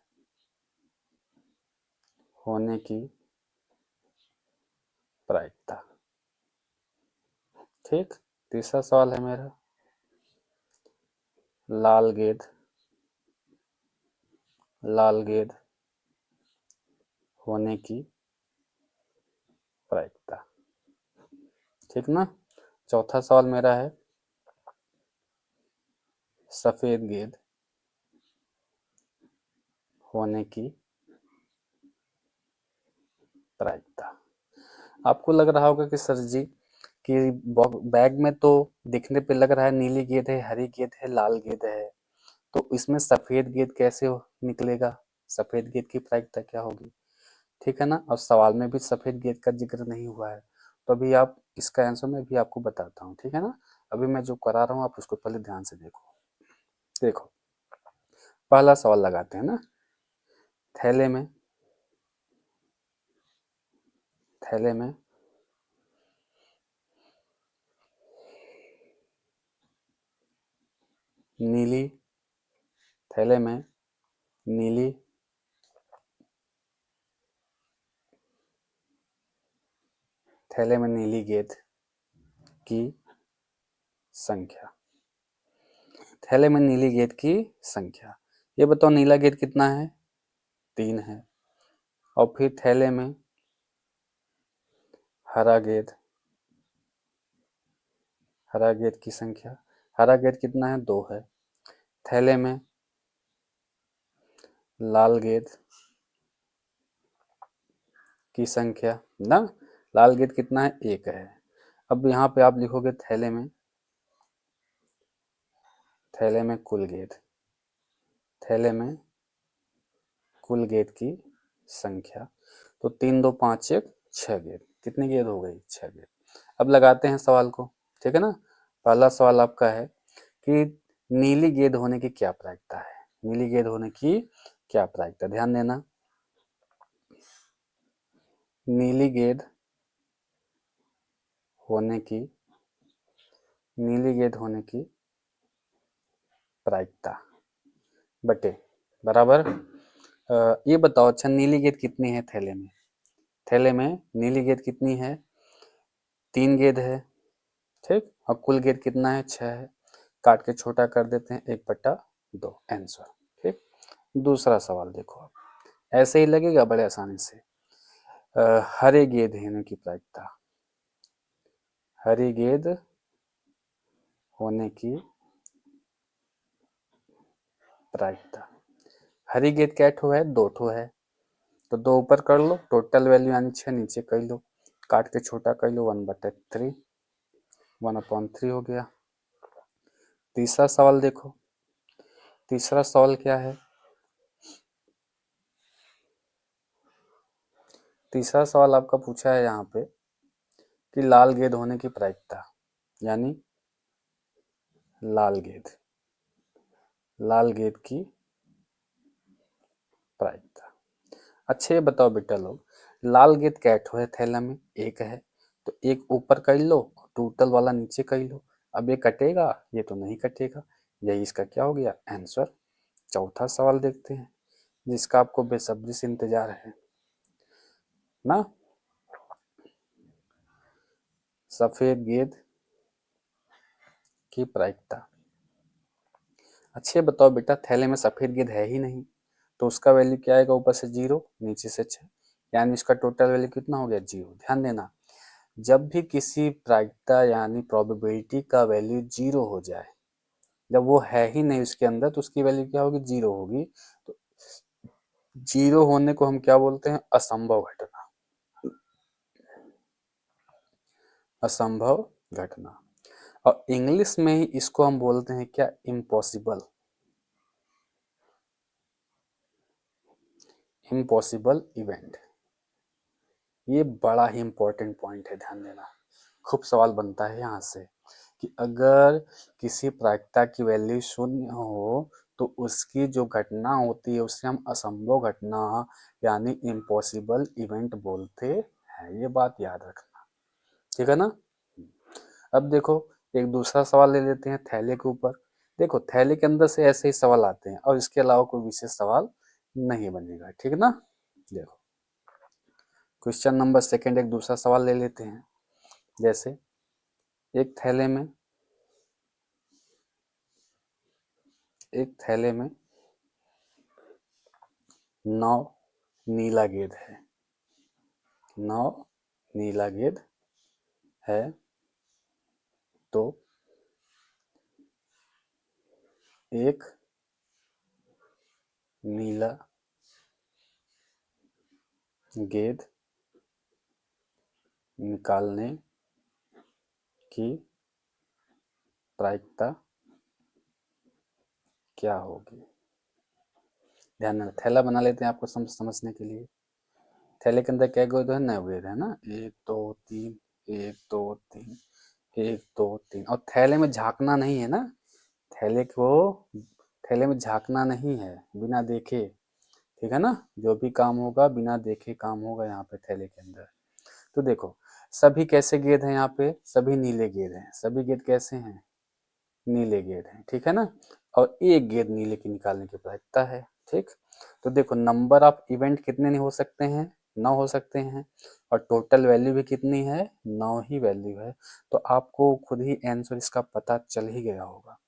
होने की प्रायिकता, ठीक। तीसरा सवाल है मेरा, लाल गेंद, लाल गेंद होने की प्रायिकता। ठीक ना। चौथा सवाल मेरा है सफेद गेंद होने की प्रायिकता। आपको लग रहा होगा कि सर जी कि बैग में तो दिखने पे लग रहा है नीली गेंद है, हरी गेंद है, लाल गेंद है, तो इसमें सफेद गेंद कैसे निकलेगा? सफेद गेंद की प्रायिकता क्या होगी? ठीक है ना। और सवाल में भी सफेद गेंद का जिक्र नहीं हुआ है, तो अभी आप इसका आंसर मैं भी आपको बताता हूँ। ठीक है ना। अभी मैं जो करा रहा हूँ आप उसको पहले ध्यान से देखो। देखो पहला सवाल लगाते हैं ना। थैले में, थैले में नीली, थैले में नीली थैले में नीली गेंद की संख्या। थैले में नीली गेंद की संख्या। ये बताओ नीला गेंद कितना है? 3 है। और फिर थैले में हरा गेंद, हरा गेंद की संख्या। हरा गेंद कितना है? 2 है। थैले में लाल गेंद की संख्या ना, लाल गेंद कितना है? 1 है। अब यहाँ पे आप लिखोगे थैले में, थैले में कुल गेंद, थैले में कुल गेंद की संख्या। तो 3 2 5 1 6 गेंद। कितनी गेंद हो गई? 6 गेंद। अब लगाते हैं सवाल को। ठीक है ना। पहला सवाल आपका है कि नीली गेंद होने की क्या प्रायिकता है? नीली गेंद होने की क्या प्रायिकता? ध्यान देना, नीली गेंद होने की, नीली गेंद होने की प्रायिकता बटे बराबर ये बताओ अच्छा नीली गेंद कितनी है थैले में? थैले में नीली गेंद कितनी है? 3 गेंद है। ठीक। और कुल गेंद कितना है? 6 है। काट के छोटा कर देते हैं, 1/2 आंसर। ठीक। दूसरा सवाल देखो आप, ऐसे ही लगेगा बड़े आसानी से। हरे गेंद होने की प्रायिकता, हरी गेंद होने की प्रायिकता। हरी गेंद कै ठो है? 2 ठो है। तो 2 ऊपर कर लो, टोटल वैल्यू यानी 6 नीचे कर लो, काट के छोटा कर लो, 1/3, 1/3 हो गया। तीसरा सवाल देखो, तीसरा सवाल क्या है? तीसरा सवाल आपका पूछा है यहाँ पे कि लाल गेंद होने की प्रायिकता, यानी लाल गेंद, लाल गेंद की प्रायिकता। अच्छा ये बताओ बेटा लोग, लाल गेंद कै ठो है थैला में? 1 है। तो 1 ऊपर कर लो, टोटल वाला नीचे कर लो। अब ये कटेगा? ये तो नहीं कटेगा। यही इसका क्या हो गया? आंसर। चौथा सवाल देखते हैं जिसका आपको बेसब्री से इंतजार है ना। सफेद गेंद की प्रायिकता। अच्छे बताओ बेटा, थैले में सफेद गेंद है ही नहीं, तो उसका वैल्यू क्या आएगा? ऊपर से 0, नीचे से 6, यानी इसका टोटल वैल्यू कितना हो गया? 0। ध्यान देना, जब भी किसी प्रायिकता यानी प्रोबेबिलिटी का वैल्यू 0 हो जाए, जब वो है ही नहीं उसके अंदर, तो उसकी वैल्यू क्या होगी? 0 होगी। तो 0 होने को हम क्या बोलते हैं? असंभव घटना, असंभव घटना। और इंग्लिश में ही इसको हम बोलते हैं क्या? Impossible, impossible event. ये बड़ा ही इंपॉर्टेंट पॉइंट है, ध्यान देना। खूब सवाल बनता है यहाँ से कि अगर किसी प्रायिकता की वैल्यू 0 हो तो उसकी जो घटना होती है उसे हम असंभव घटना यानी इम्पॉसिबल इवेंट बोलते हैं। ये बात याद रखना। ठीक है ना। अब देखो एक दूसरा सवाल ले लेते हैं थैले के ऊपर। देखो थैले के अंदर से ऐसे ही सवाल आते हैं और इसके अलावा कोई विशेष सवाल नहीं बनेगा। ठीक है ना। देखो क्वेश्चन नंबर सेकंड, एक दूसरा सवाल ले लेते हैं। जैसे एक थैले में एक थैले में 9 नीला गेंद है, 9 नीला गेंद है, तो एक नीला गेंद निकालने की प्रायिकता क्या होगी? ध्यान देना, थैला बना लेते हैं आपको समझने के लिए। थैले के अंदर क्या गेंद है? 9 गेंद है ना, 1 2 3, 1 2 3, 1 2 3। और थैले में झांकना नहीं है ना, थैले को थैले में झांकना नहीं है, बिना देखे, ठीक है ना। जो भी काम होगा बिना देखे काम होगा यहाँ पे थैले के अंदर। तो देखो सभी कैसे गेंद हैं, यहाँ पे सभी नीले गेंद हैं, सभी गेंद कैसे हैं? नीले गेंद हैं, ठीक है ना। और एक गेंद नीले की निकालने की प्रायिकता है, ठीक। तो देखो नंबर ऑफ इवेंट कितने नहीं हो सकते हैं? 9 हो सकते हैं। और टोटल वैल्यू भी कितनी है? 9 ही वैल्यू है। तो आपको खुद ही आंसर इसका पता चल ही गया होगा,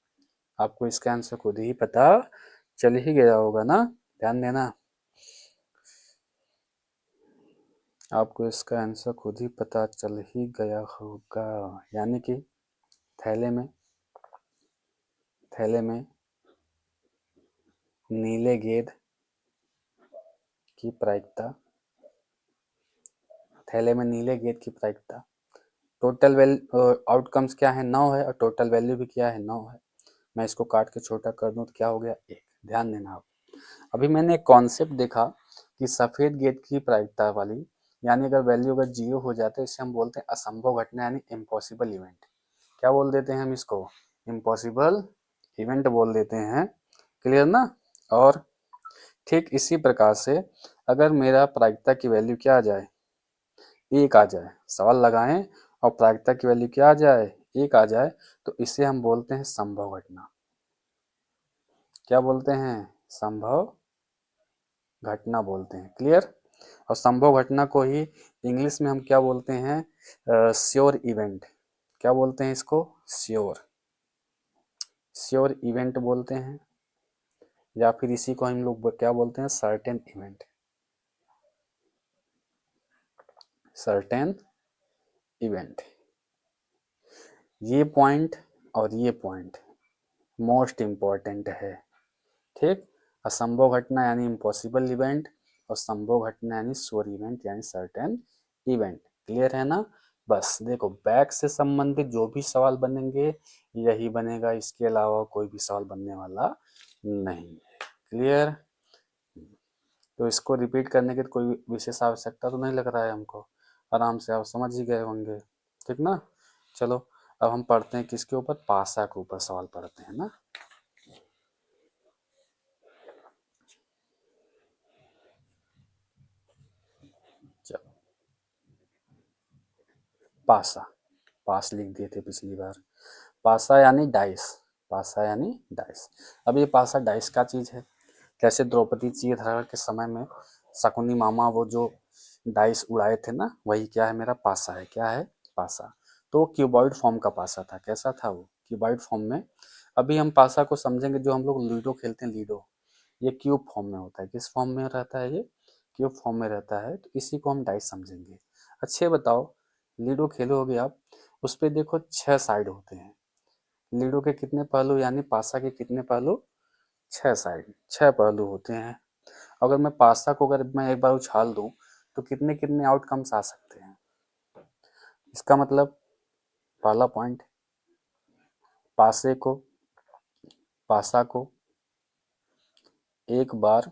आपको इसका आंसर खुद ही पता चल ही गया होगा ना। ध्यान देना, आपको इसका आंसर खुद ही पता चल ही गया होगा। यानी कि थैले में नीले गेंद की प्रायिकता, थैले में नीले गेंद की प्रायिकता, टोटल वैल्यू आउटकम्स क्या है? 9 है, और टोटल वैल्यू भी क्या है? 9 है। मैं इसको काट के छोटा कर दूं तो क्या हो गया? 1। ध्यान देना आप, अभी मैंने एक कॉन्सेप्ट देखा कि सफेद गेंद की प्रायिकता वाली, यानी अगर वैल्यू अगर 0 हो जाए तो इसे हम बोलते हैं असंभव घटना, यानी इम्पॉसिबल इवेंट। क्या बोल देते हैं हम इसको? इम्पॉसिबल इवेंट बोल देते हैं। क्लियर ना। और ठीक इसी प्रकार से अगर मेरा प्रायिकता की वैल्यू क्या आ जाए? 1 आ जाए, सवाल लगाएं और प्रायिकता की वैल्यू क्या आ जाए? 1 आ जाए, तो इसे हम बोलते हैं संभव घटना। क्या बोलते हैं? संभव घटना बोलते हैं। क्लियर। और संभव घटना को ही इंग्लिश में हम क्या बोलते हैं? Sure event. क्या बोलते हैं इसको? श्योर इवेंट बोलते हैं, या फिर इसी को हम लोग क्या बोलते हैं? Certain event. Certain event. ये पॉइंट और ये पॉइंट मोस्ट इम्पॉर्टेंट है, ठीक। असंभव घटना यानी इम्पॉसिबल इवेंट, और संभव घटना यानी श्योर इवेंट यानी सर्टेन इवेंट। क्लियर है ना। बस देखो बैक से संबंधित जो भी सवाल बनेंगे यही बनेगा, इसके अलावा कोई भी सवाल बनने वाला नहीं है। क्लियर। तो इसको रिपीट करने की कोई विशेष आवश्यकता तो नहीं लग रहा है हमको, आराम से आप समझ ही गए होंगे, ठीक ना। चलो अब हम पढ़ते हैं किसके ऊपर? पासा के ऊपर सवाल पढ़ते हैं ना। चलो पासा, पास लिख दिए थे पिछली बार। पासा यानी डाइस, पासा यानी डाइस। अब ये पासा डाइस का चीज है। जैसे द्रौपदी जी धरा के समय में शकुनी मामा वो जो डाइस उड़ाए थे ना, वही क्या है? मेरा पासा है। क्या है? पासा। तो क्यूबॉइड फॉर्म का पासा था। कैसा था वो? क्यूबॉइड फॉर्म में। अभी हम पासा को समझेंगे, जो हम लोग लूडो खेलते हैं, लूडो, ये क्यूब फॉर्म में होता है। किस फॉर्म में रहता है? ये क्यूब फॉर्म में रहता है। तो इसी को हम डाइस समझेंगे। अच्छे बताओ, लूडो खेलोगे आप, उस पर देखो 6 साइड होते हैं। लूडो के कितने पहलू, यानी पासा के कितने पहलू? 6 साइड, 6 पहलू होते हैं। अगर मैं पासा को अगर मैं एक बार उछाल दूं तो कितने कितने आउटकम्स आ सकते हैं? इसका मतलब पहला पॉइंट, पासे को पासा को एक बार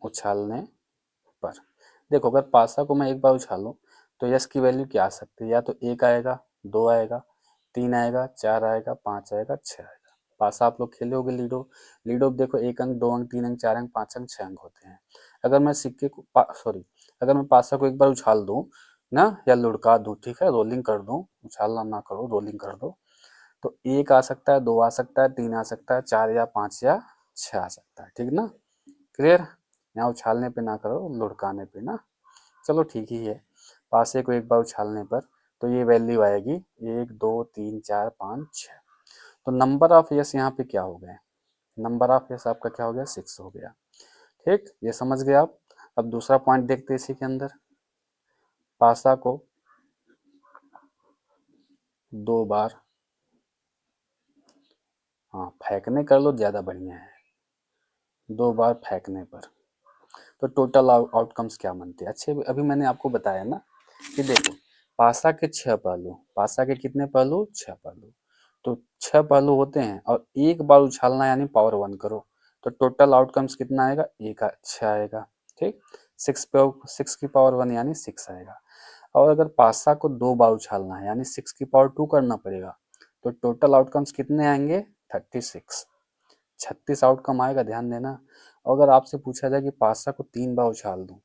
उछालने पर, देखो अगर पासा को मैं एक बार उछालूं तो यस की वैल्यू क्या आ सकती है? या तो 1 आएगा, 2 आएगा, 3 आएगा, 4 आएगा, 5 आएगा, 6 आएगा। पासा आप लोग खेले होगे लीडो। लीडो देखो 1 अंक, 2 अंक, 3 अंक, 4 अंक, 5 अंक, 6 अंक होते हैं। अगर मैं सिक्के को सॉरी, अगर मैं पासा को एक बार उछाल दूं ना, या लुढ़का दूं, ठीक है, रोलिंग कर दूं, उछालना ना करो, रोलिंग कर दो, तो 1 आ सकता है, 2 आ सकता है, 3 आ सकता है, 4 या 5 या 6 आ सकता है, ठीक ना। क्लियर। यहाँ उछालने पे ना करो, लुढ़काने पे ना। चलो ठीक ही है। पासे को एक बार उछालने पर तो ये वैल्यू आएगी 1 2 3 4 5 6। तो नंबर ऑफ यस यहाँ पे क्या हो गए, नंबर ऑफ यस आपका क्या हो गया 6 हो गया। ठीक, ये समझ गए आप। अब दूसरा पॉइंट देखते हैं इसी के अंदर, पासा को 2 बार, हाँ फेंकने कर लो ज़्यादा बढ़िया है, 2 बार फेंकने पर तो टोटल आउटकम्स क्या बनते हैं। अच्छे, अभी मैंने आपको बताया ना कि देखो पासा के 6 पहलू, पासा के कितने पहलू 6 पहलू, तो 6 पहलू होते हैं और एक बार उछालना यानी पावर 1 करो तो टोटल आउटकम्स कितना आएगा, 6 आएगा। ठीक, 6 की पावर 1 यानी 6 आएगा। और अगर पासा को 2 बार उछालना है यानी 6 की पावर 2 करना पड़ेगा तो टोटल आउटकम्स कितने आएंगे 36, 36 आउटकम आएगा, ध्यान देना। अगर आपसे पूछा जाए कि पासा को 3 बार उछाल दूं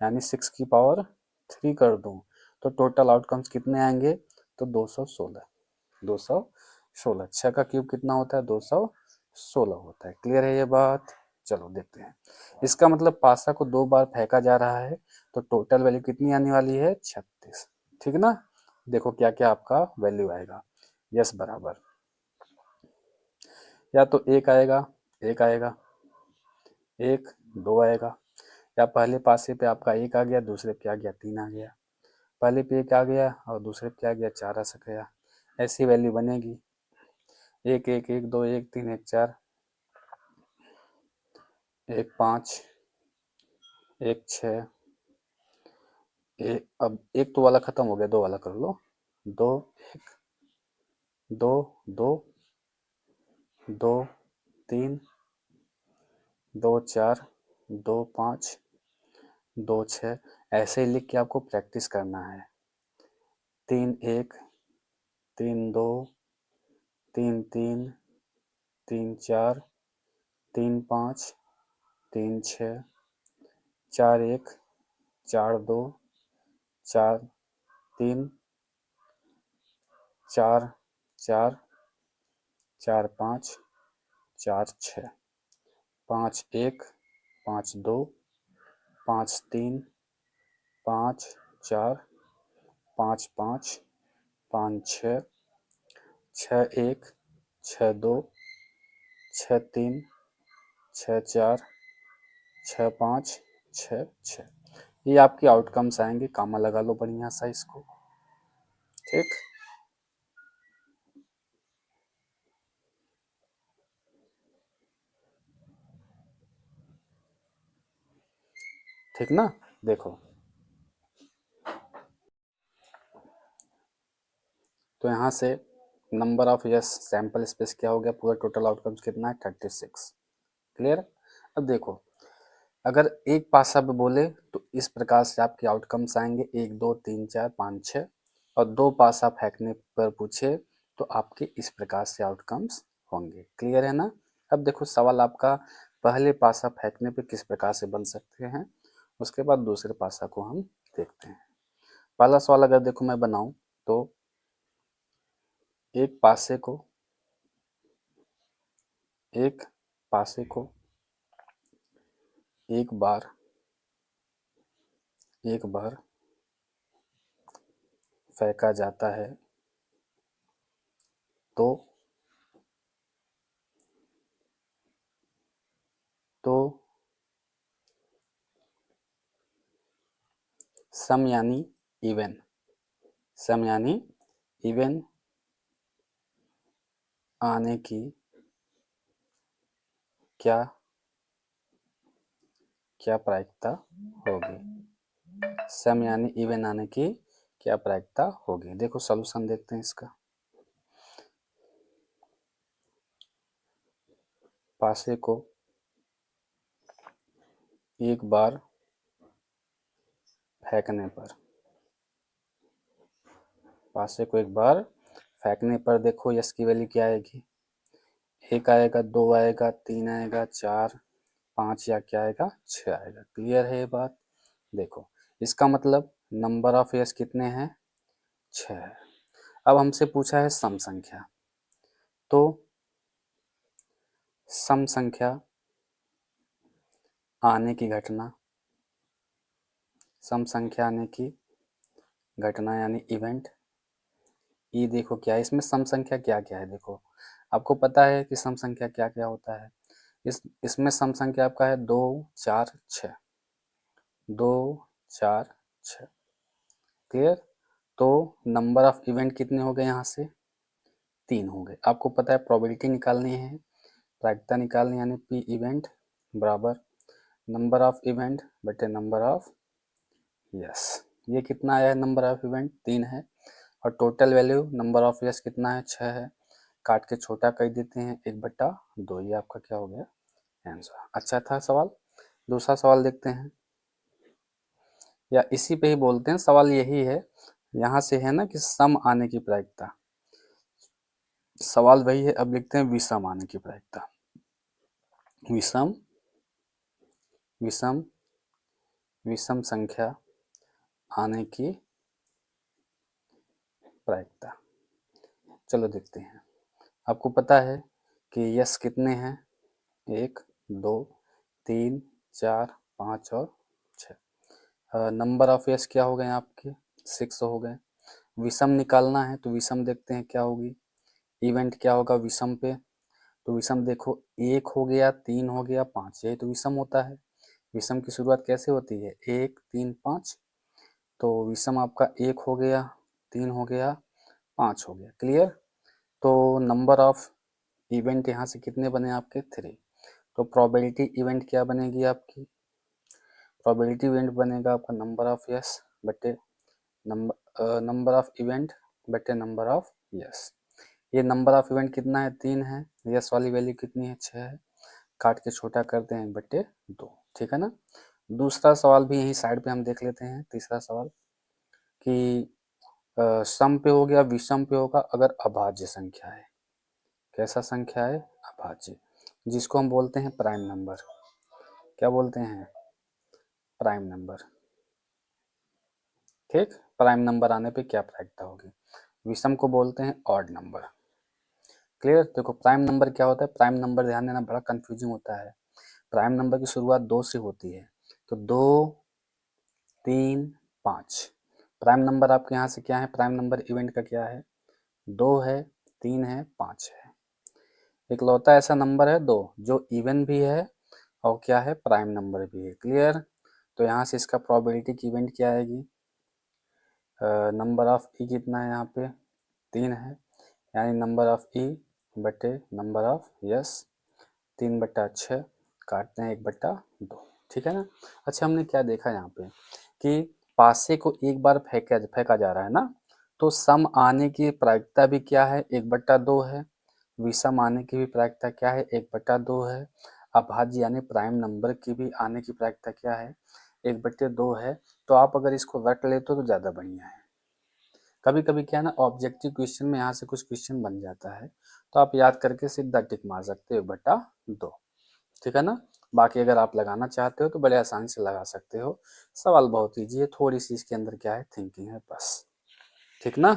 यानी 6 की पावर 3 कर दूं तो टोटल आउटकम्स कितने आएंगे, तो 216, 216। 6 का क्यूब कितना होता है 216 होता है। क्लियर है ये बात। चलो देखते हैं, इसका मतलब पासा को 2 बार फेंका जा रहा है तो टोटल वैल्यू कितनी आने वाली है 36। ठीक ना, देखो क्या क्या आपका वैल्यू आएगा। यस बराबर, या तो एक आएगा, एक आएगा, एक, दो आएगा, या पहले पासे पे आपका एक आ गया, दूसरे पे आ गया 3 आ गया, पहले पे एक आ गया और दूसरे पे आ गया 4 आ गया। ऐसी वैल्यू बनेगी, एक एक एक दो एक तीन एक चार, एक 5, एक 6, एक, अब एक तो वाला खत्म हो गया, दो वाला कर लो, दो एक, दो दो, दो 3, दो 4, दो 5, दो 6, ऐसे ही लिख के आपको प्रैक्टिस करना है। 3 1, 3 2, 3 3, 3 4, 3 5, 3 6, 4 1, 4 2, 4 3, 4 4, 4 5, 4 6, 5 1, 5 2, 5 3, 5 4, 5 5, 5 6, 6 1, 6 2, 6 3, 6 4, 6 5, 6 6। ये आपके आउटकम्स आएंगे, कामा लगा लो बढ़िया सा इसको। ठीक, ठीक ना, देखो तो यहाँ से number of yes sample space क्या हो गया, पूरा टोटल आउटकम्स कितना है 36। क्लियर। अब देखो अगर एक पासा पे बोले तो इस प्रकार से आपके आउटकम्स आएंगे 1 2 3 4 5 6, और 2 पासा फेंकने पर पूछे तो आपके इस प्रकार से आउटकम्स होंगे। क्लियर है ना। अब देखो सवाल आपका पहले पासा फेंकने पे किस प्रकार से बन सकते हैं, उसके बाद दूसरे पासा को हम देखते हैं। पहला सवाल अगर देखो मैं बनाऊं तो एक पासे को, एक पासे को एक बार, एक बार फेंका जाता है तो तो सम यानी इवन, सम यानी इवन आने की क्या क्या प्रायिकता होगी, सम यानी इवन आने की क्या प्रायिकता होगी। देखो सॉल्यूशन देखते हैं इसका। पासे को एक बार फेंकने पर, पासे को एक बार फेंकने पर देखो यस की वैल्यू क्या आएगी, एक आएगा, दो आएगा, तीन आएगा, चार, पाँच, या क्या आएगा 6 आएगा। क्लियर है ये बात। देखो इसका मतलब नंबर ऑफ यस कितने हैं 6 है। अब हमसे पूछा है सम संख्या, तो सम संख्या आने की घटना, सम संख्या आने की घटना यानी इवेंट ई देखो क्या है, इसमें सम संख्या क्या क्या है, देखो आपको पता है कि सम संख्या क्या क्या होता है। इसमें सम संख्या आपका है 2 4 6, 2 4 6, क्लियर। तो नंबर ऑफ इवेंट कितने हो गए यहाँ से, 3 हो गए। आपको पता है प्रोबेबिलिटी निकालनी है, प्रायिकता निकालनी, यानी पी इवेंट बराबर नंबर ऑफ इवेंट बटे नंबर ऑफ यस। ये कितना आया है, नंबर ऑफ इवेंट 3 है, और total value number of yes कितना है, 6 है। काट के छोटा कर देते हैं, 1/2, ये आपका क्या हो गया, आंसर। अच्छा था सवाल। दूसरा सवाल देखते हैं, या इसी पे ही बोलते हैं, सवाल यही है। यहाँ से है ना कि सम आने की प्रायिकता, सवाल वही है। अब लिखते हैं विषम आने की प्रायिकता, विषम विषम विषम संख्या आने की प्रायिकता। चलो देखते हैं। आपको पता है कि यस कितने हैं, 1 2 3 4 5 और 6। नंबर ऑफ यस क्या हो गए आपके, 6 हो गए। विषम निकालना है तो विषम देखते हैं क्या होगी, इवेंट क्या होगा विषम पे, तो विषम देखो 1 हो गया, 3 हो गया, 5, यही तो विषम होता है। विषम की शुरुआत कैसे होती है, 1 3 5। तो विषम आपका 1 हो गया, 3 हो गया, 5 हो गया, क्लियर। तो नंबर ऑफ इवेंट यहाँ से कितने बने आपके, 3। तो प्रोबेबिलिटी इवेंट क्या बनेगी आपकी, प्रोबेबिलिटी इवेंट बनेगा आपका नंबर ऑफ यस बटे नंबर ऑफ इवेंट बटे नंबर ऑफ यस। ये नंबर ऑफ इवेंट कितना है, 3 है। यस वाली वैल्यू कितनी है, 6 है। काट के छोटा करते हैं, 1/2, ठीक है ना। दूसरा सवाल भी यही साइड पे हम देख लेते हैं। तीसरा सवाल कि सम पे हो गया, विषम पे होगा अगर अभाज्य संख्या है। कैसा संख्या है, अभाज्य, जिसको हम बोलते हैं प्राइम नंबर। क्या बोलते हैं, प्राइम नंबर, ठीक। प्राइम नंबर आने पे क्या प्रायिकता होगी, विषम को बोलते हैं ऑड नंबर, क्लियर। देखो प्राइम नंबर क्या होता है, प्राइम नंबर ध्यान देना बड़ा कंफ्यूजिंग होता है। प्राइम नंबर की शुरुआत 2 से होती है, तो 2 3 5। प्राइम नंबर आपके यहाँ से क्या है, प्राइम नंबर इवेंट का क्या है, 2 है, 3 है, 5 है। इकलौता ऐसा नंबर है 2 जो इवन भी है और क्या है, प्राइम नंबर भी है, क्लियर। तो यहाँ से इसका प्रोबेबिलिटी की इवेंट क्या आएगी, नंबर ऑफ ई कितना है यहाँ पे, 3 है, यानी नंबर ऑफ ई बटे नंबर ऑफ यस, 3/6, काटते हैं 1/2, ठीक है ना। अच्छा हमने क्या देखा यहाँ पे कि पासे को एक बार फेंका जा रहा है ना, तो सम आने की प्रायिकता भी क्या है, 1/2 है। विषम आने की भी प्रायिकता क्या है, 1/2 है। अभाज्य यानी प्राइम नंबर की भी आने की प्रायिकता क्या है, 1/2 है। तो आप अगर इसको रट लेते हो तो ज़्यादा बढ़िया है। कभी कभी क्या है ना, ऑब्जेक्टिव क्वेश्चन में यहाँ से कुछ क्वेश्चन बन जाता है, तो आप याद करके सीधा टिक मार सकते हो, 1/2, ठीक है ना। बाकी अगर आप लगाना चाहते हो तो बड़े आसानी से लगा सकते हो। सवाल बहुत ईजी है, थोड़ी सी इसके अंदर क्या है, थिंकिंग है बस, ठीक ना।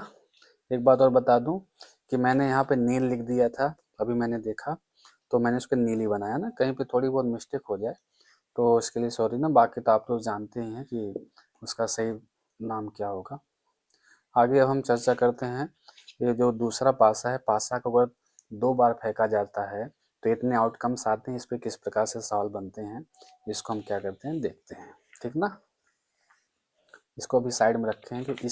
एक बात और बता दूं कि मैंने यहाँ पे नील लिख दिया था, अभी मैंने देखा तो मैंने उसको नीली बनाया ना, कहीं पे थोड़ी बहुत मिस्टेक हो जाए तो इसके लिए सॉरी ना। बाकी तो आप लोग जानते ही हैं कि उसका सही नाम क्या होगा। आगे अब हम चर्चा करते हैं, ये जो दूसरा पासा है, पासा को अगर 2 बार फेंका जाता है तो इतने आउटकम्स आते हैं, इस पे किस प्रकार से सवाल बनते हैं, इसको हम क्या करते हैं, देखते हैं, ठीक ना। इसको अभी साइड में रखें हैं कि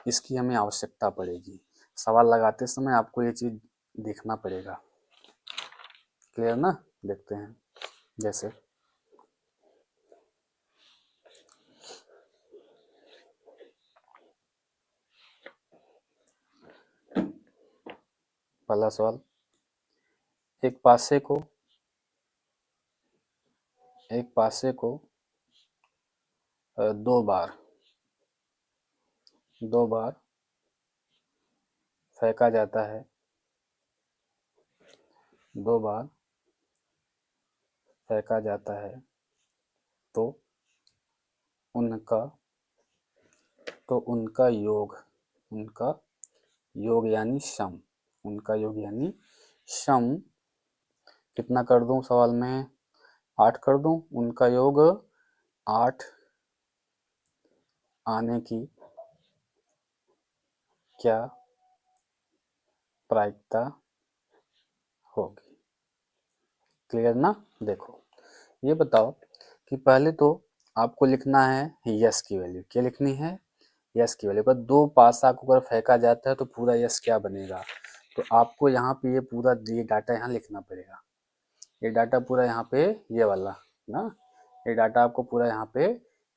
इसकी हमें आवश्यकता पड़ेगी, सवाल लगाते समय आपको ये चीज़ देखना पड़ेगा, क्लियर ना। देखते हैं, जैसे पहला सवाल, एक पासे को एक पासे को 2 बार फेंका जाता है, 2 बार फेंका जाता है, तो उनका उनका योग, उनका योग यानी सम, उनका योग यानी सम कितना कर दूं सवाल में, 8 कर दूं। उनका योग 8 आने की क्या प्रायिकता होगी। क्लियर ना? देखो ये बताओ कि पहले तो आपको लिखना है यस की वैल्यू। क्या लिखनी है? यस की वैल्यू। पर दो पासा को अगर फेंका जाता है तो पूरा यस क्या बनेगा? तो आपको यहाँ पे ये पूरा ये डाटा यहाँ लिखना पड़ेगा। ये डाटा पूरा यहाँ पे ये वाला ना, ये डाटा आपको पूरा यहाँ पे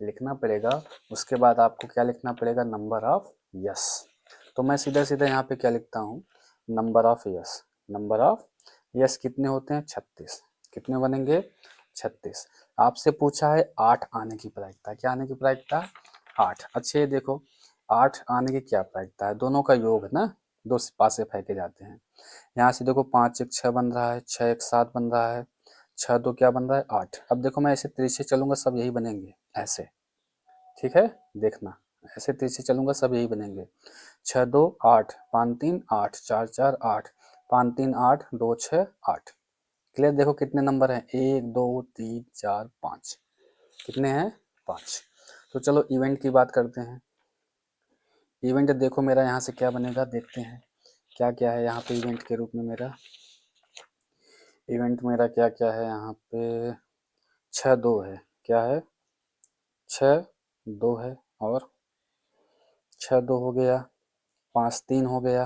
लिखना पड़ेगा। उसके बाद आपको क्या लिखना पड़ेगा? Number of yes. तो मैं सीधा सीधा यहाँ पे क्या लिखता हूँ? Number of S. Number of yes कितने होते हैं? 36। कितने बनेंगे? 36। आपसे पूछा है 8 आने की प्रायिकता। क्या आने की प्रायिकता? 8। अच्छा ये देखो 8 आने की क्या प्रायिकता है? दोनों का योग है ना, दो पासे फेंके जाते हैं। यहाँ से देखो 5 एक 6 बन रहा है, 6 एक 7 बन रहा है, 6 2 क्या बन रहा है? 8। अब देखो मैं ऐसे तिरछे चलूंगा सब यही बनेंगे ऐसे, ठीक है? देखना ऐसे तिरछे चलूंगा सब यही बनेंगे। 6 2 8, 5 3 8, 4 4 8, 5 3 8, 2 6 8। क्लियर? देखो कितने नंबर हैं? 1 2 3 4 5। कितने हैं? 5। तो चलो इवेंट की बात करते हैं। इवेंट देखो मेरा यहाँ से क्या बनेगा, देखते हैं क्या क्या है यहाँ पे इवेंट के रूप में। मेरा इवेंट मेरा क्या क्या है यहाँ पे? 6 2 है। क्या है? 6 2 है। और 6 2 हो गया, 5 3 हो गया,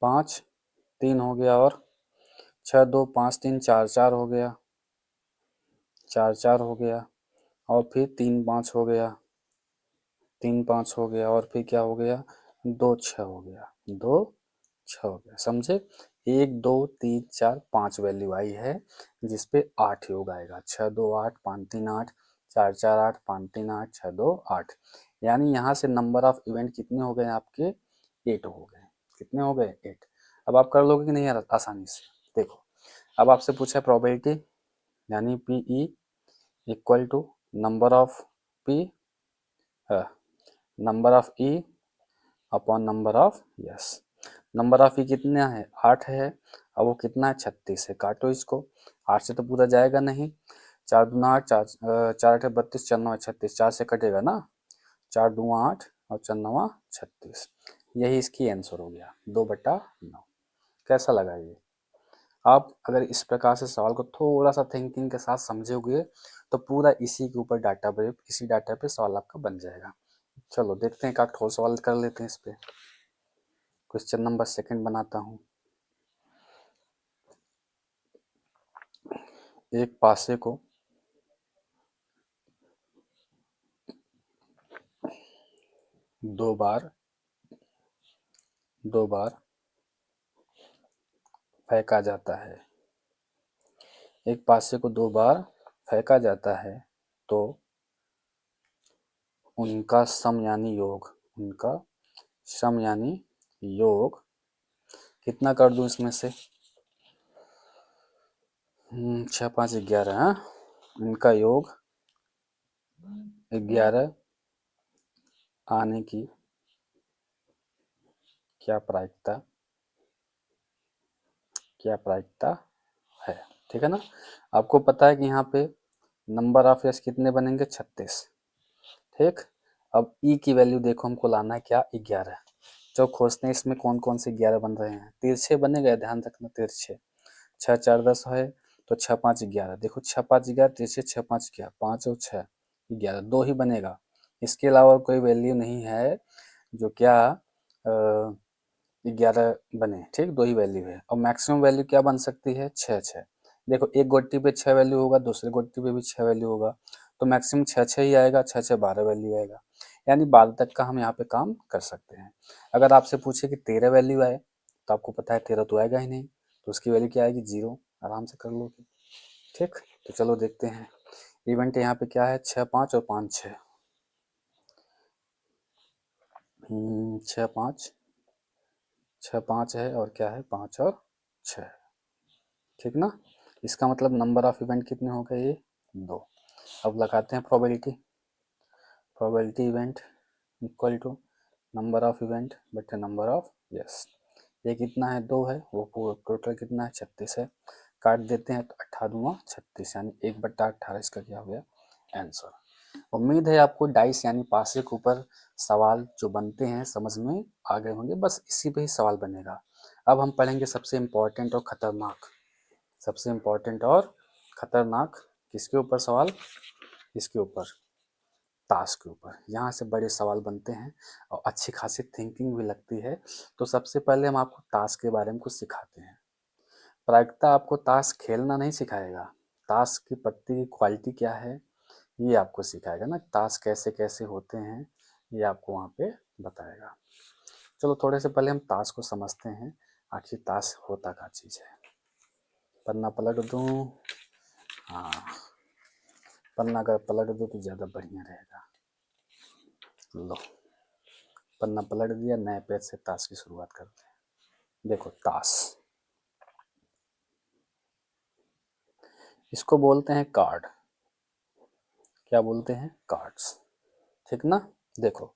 5 3 हो गया, और 6 2 5 3 4 4 हो गया, 4 4 हो गया, और फिर 3 5 हो गया, 3 5 हो गया, और फिर क्या हो गया? 2 6 हो गया, 2 6 हो गया। समझे? 1 2 3 4 5 वैल्यू आई है जिसपे 8 योग आएगा। 6 2 8, 5 3 8, 4 4 8, 5 3 8, 6 2 8। यानी यहाँ से नंबर ऑफ इवेंट कितने हो गए आपके? 8 हो गए। कितने हो गए? 8। अब आप कर लोगे कि नहीं यार आसानी से? देखो अब आपसे पूछा है प्रोबेबिलिटी, यानी P E equal to number of P, number of E upon number of S. Number of E कितना है? 8 है। अब वो कितना है? 36 है। काटो इसको, 8 से तो पूरा जाएगा नहीं। 4 दूना 8, 4 8 32, 4 9 36, 4 से कटेगा ना, 4 दूना 8 और 4 9 36। यही इसकी आंसर हो गया, 2/9। कैसा लगा ये? आप अगर इस प्रकार से सवाल को थोड़ा सा थिंकिंग के साथ समझोगे तो पूरा इसी के ऊपर डाटा पे, इसी डाटा पे सवाल आपका बन जाएगा। चलो देखते हैं, एक आध और सवाल कर लेते हैं इस पे। क्वेश्चन नंबर 2 बनाता हूँ। एक पासे को दो बार फेंका जाता है। एक पासे को 2 बार फेंका जाता है तो उनका सम यानी योग, उनका सम यानी योग कितना कर दूं इसमें से? 6 5 11। हाँ, इनका योग 11 आने की क्या प्रायिकता, क्या प्रायिकता है? ठीक है ना? आपको पता है कि यहाँ पे नंबर ऑफ यस कितने बनेंगे? 36। ठीक। अब ई की वैल्यू देखो, हमको लाना है क्या? 11। जो खोजते हैं इसमें कौन कौन से 11 बन रहे हैं? तिरछे बनेगा, ध्यान रखना तिरछे। 6 4 10 है तो 6 5 11। देखो 6 5 11 तिरछे, 6 5 11, 5 और 6 11, दो ही बनेगा। इसके अलावा कोई वैल्यू नहीं है जो क्या 11 बने। ठीक, दो ही वैल्यू है। और मैक्सिमम वैल्यू क्या बन सकती है? 6 6। देखो एक गोटी पे 6 वैल्यू होगा, दूसरे गोटी पे भी 6 वैल्यू होगा, तो मैक्सिमम 6 6 ही आएगा। 6 6 12 वैल्यू आएगा, यानी 12 तक का हम यहाँ पे काम कर सकते हैं। अगर आपसे पूछे कि 13 वैल्यू आए तो आपको पता है 13 तो आएगा ही नहीं, तो उसकी वैल्यू क्या आएगी? 0। आराम से कर लोगे। ठीक, तो चलो देखते हैं। इवेंट यहाँ पे क्या है? 6 5 और 5 6। 6 5 है और क्या है? 5 और 6। ठीक ना? इसका मतलब नंबर ऑफ इवेंट कितने हो गए? ये 2। अब लगाते हैं probability. Probability event equal to number of event बटे नंबर ऑफ यस। ये कितना है? 2 है। वो टोटल कितना है? 36 है। काट देते हैं तो 18 36, यानी 1/18 इसका क्या हो गया? आंसर। उम्मीद है आपको डाइस यानी पासे के ऊपर सवाल जो बनते हैं समझ में आ गए होंगे। बस इसी पे ही सवाल बनेगा। अब हम पढ़ेंगे सबसे इम्पोर्टेंट और ख़तरनाक, सबसे इम्पोर्टेंट और ख़तरनाक किसके ऊपर सवाल, इसके ऊपर, ताश के ऊपर। यहाँ से बड़े सवाल बनते हैं और अच्छी खासी थिंकिंग भी लगती है। तो सबसे पहले हम आपको ताश के बारे में कुछ सिखाते हैं। प्रायिकता आपको ताश खेलना नहीं सिखाएगा, ताश की पत्ती की क्वालिटी क्या है ये आपको सिखाएगा ना, ताश कैसे कैसे होते हैं ये आपको वहाँ पे बताएगा। चलो थोड़े से पहले हम ताश को समझते हैं, आखिर ताश होता क्या चीज़ है। पन्ना पलट दूँ, हाँ पन्ना अगर पलट दूँ तो ज़्यादा बढ़िया रहेगा। लो पन्ना पलट दिया, नए पेज से ताश की शुरुआत करते हैं। देखो ताश, इसको बोलते हैं कार्ड, क्या बोलते हैं, कार्ड्स, ठीक ना। देखो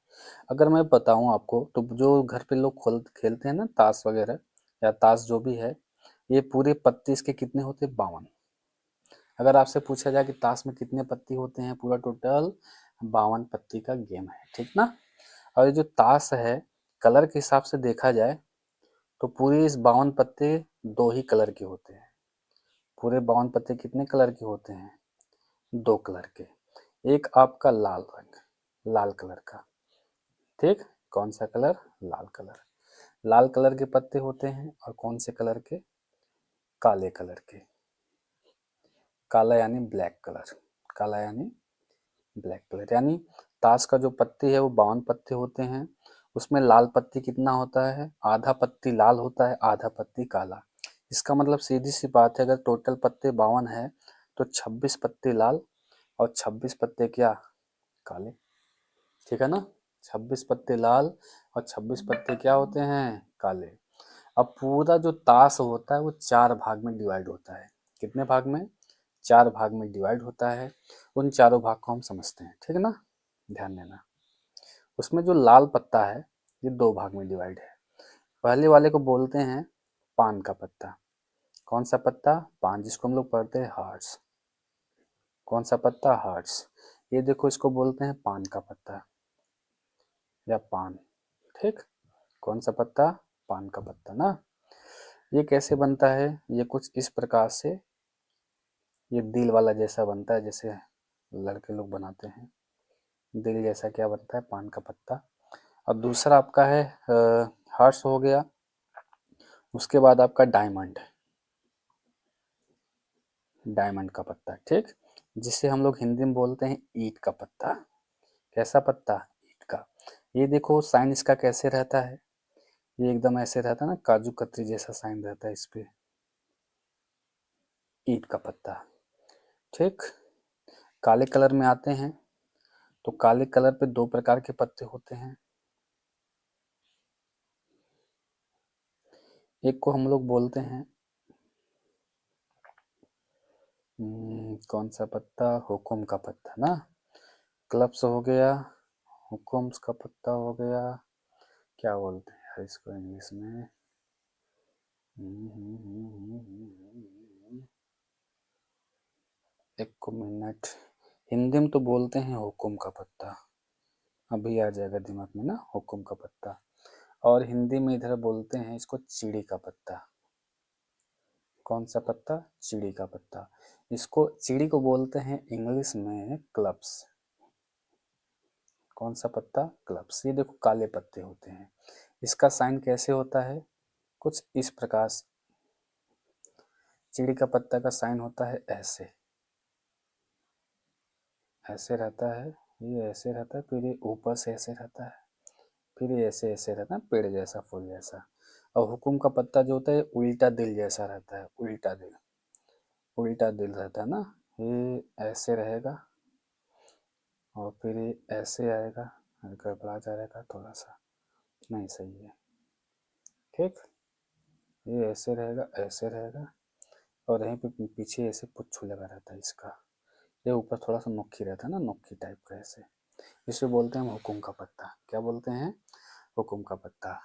अगर मैं बताऊं आपको तो जो घर पे लोग खेलते हैं ना ताश वगैरह या ताश जो भी है, ये पूरे पत्ते इसके कितने होते हैं, 52। अगर आपसे पूछा जाए कि ताश में कितने पत्ती होते हैं, पूरा टोटल 52 पत्ती का गेम है, ठीक ना। और ये जो ताश है कलर के हिसाब से देखा जाए तो पूरे इस 52 पत्ते दो ही कलर के होते हैं। पूरे 52 पत्ते कितने कलर के होते हैं, दो कलर के। एक आपका लाल रंग, लाल कलर का, ठीक, कौन सा कलर, लाल कलर, लाल कलर के पत्ते होते हैं। और कौन से कलर के, काले कलर के, काला यानी ब्लैक कलर, काला यानी ब्लैक कलर। यानी ताश का जो पत्ती है वो 52 पत्ते होते हैं, उसमें लाल पत्ती कितना होता है, आधा पत्ती लाल होता है, आधा पत्ती काला। इसका मतलब सीधी सी बात है, अगर टोटल पत्ते 52 है तो 26 पत्ते लाल और 26 पत्ते क्या, काले, ठीक है ना। 26 पत्ते लाल और 26 पत्ते क्या होते हैं, काले। अब पूरा जो ताश होता है वो 4 भाग में डिवाइड होता है। कितने भाग में, 4 भाग में डिवाइड होता है। उन चारों भाग को हम समझते हैं, ठीक है ना, ध्यान देना। उसमें जो लाल पत्ता है ये 2 भाग में डिवाइड है। पहले वाले को बोलते हैं पान का पत्ता। कौन सा पत्ता, पान, जिसको हम लोग पढ़ते हैं हार्ट्स। कौन सा पत्ता, हार्ट्स। ये देखो इसको बोलते हैं पान का पत्ता या पान, ठीक। कौन सा पत्ता, पान का पत्ता ना। ये कैसे बनता है, ये कुछ इस प्रकार से, ये दिल वाला जैसा बनता है, जैसे लड़के लोग बनाते हैं दिल जैसा, क्या बनता है, पान का पत्ता। और दूसरा आपका है हार्ट्स हो गया। उसके बाद आपका डायमंड, डायमंड का पत्ता, ठीक, जिसे हम लोग हिंदी में बोलते हैं ईंट का पत्ता। कैसा पत्ता, ईंट का। ये देखो साइन इसका कैसे रहता है, ये एकदम ऐसे रहता है ना, काजू कतरी जैसा साइन रहता है इस पे, ईंट का पत्ता, ठीक। काले कलर में आते हैं तो काले कलर पे 2 प्रकार के पत्ते होते हैं। एक को हम लोग बोलते हैं कौन सा पत्ता, हुकुम का पत्ता ना, क्लब्स हो गया, हुकुम्स का पत्ता हो गया, क्या बोलते हैं यार इसको इंग्लिश में, एक मिनट, हिंदी में तो बोलते हैं हुकुम का पत्ता, अभी आ जाएगा दिमाग में ना, हुकुम का पत्ता। और हिंदी में इधर बोलते हैं इसको चिड़ी का पत्ता। कौन सा पत्ता, चिड़ी का पत्ता। इसको चिड़ी को बोलते हैं इंग्लिश में क्लब्स। कौन सा पत्ता, क्लब्स। ये देखो काले पत्ते होते हैं, इसका साइन कैसे होता है, कुछ इस प्रकार से। चिड़ी का पत्ता का साइन होता है ऐसे, ऐसे रहता है, ये ऐसे रहता है, फिर ये ऊपर से ऐसे रहता है, फिर ये ऐसे ऐसे रहता है, पेड़ जैसा, फूल जैसा। और हुकुम का पत्ता जो होता है उल्टा दिल जैसा रहता है, उल्टा दिल, उल्टा दिल रहता है ना। ये ऐसे रहेगा और फिर ये ऐसे आएगा, गड़बड़ा जाएगा थोड़ा सा, नहीं सही है, ठीक। ये ऐसे रहेगा, ऐसे रहेगा, और यहीं पे पीछे ऐसे पुच्छू लगा रहता है इसका। ये ऊपर थोड़ा सा नोखी रहता है ना, नोखी टाइप का ऐसे। इसे बोलते हैं हम हुकुम का पत्ता। क्या बोलते हैं, हुकुम का पत्ता।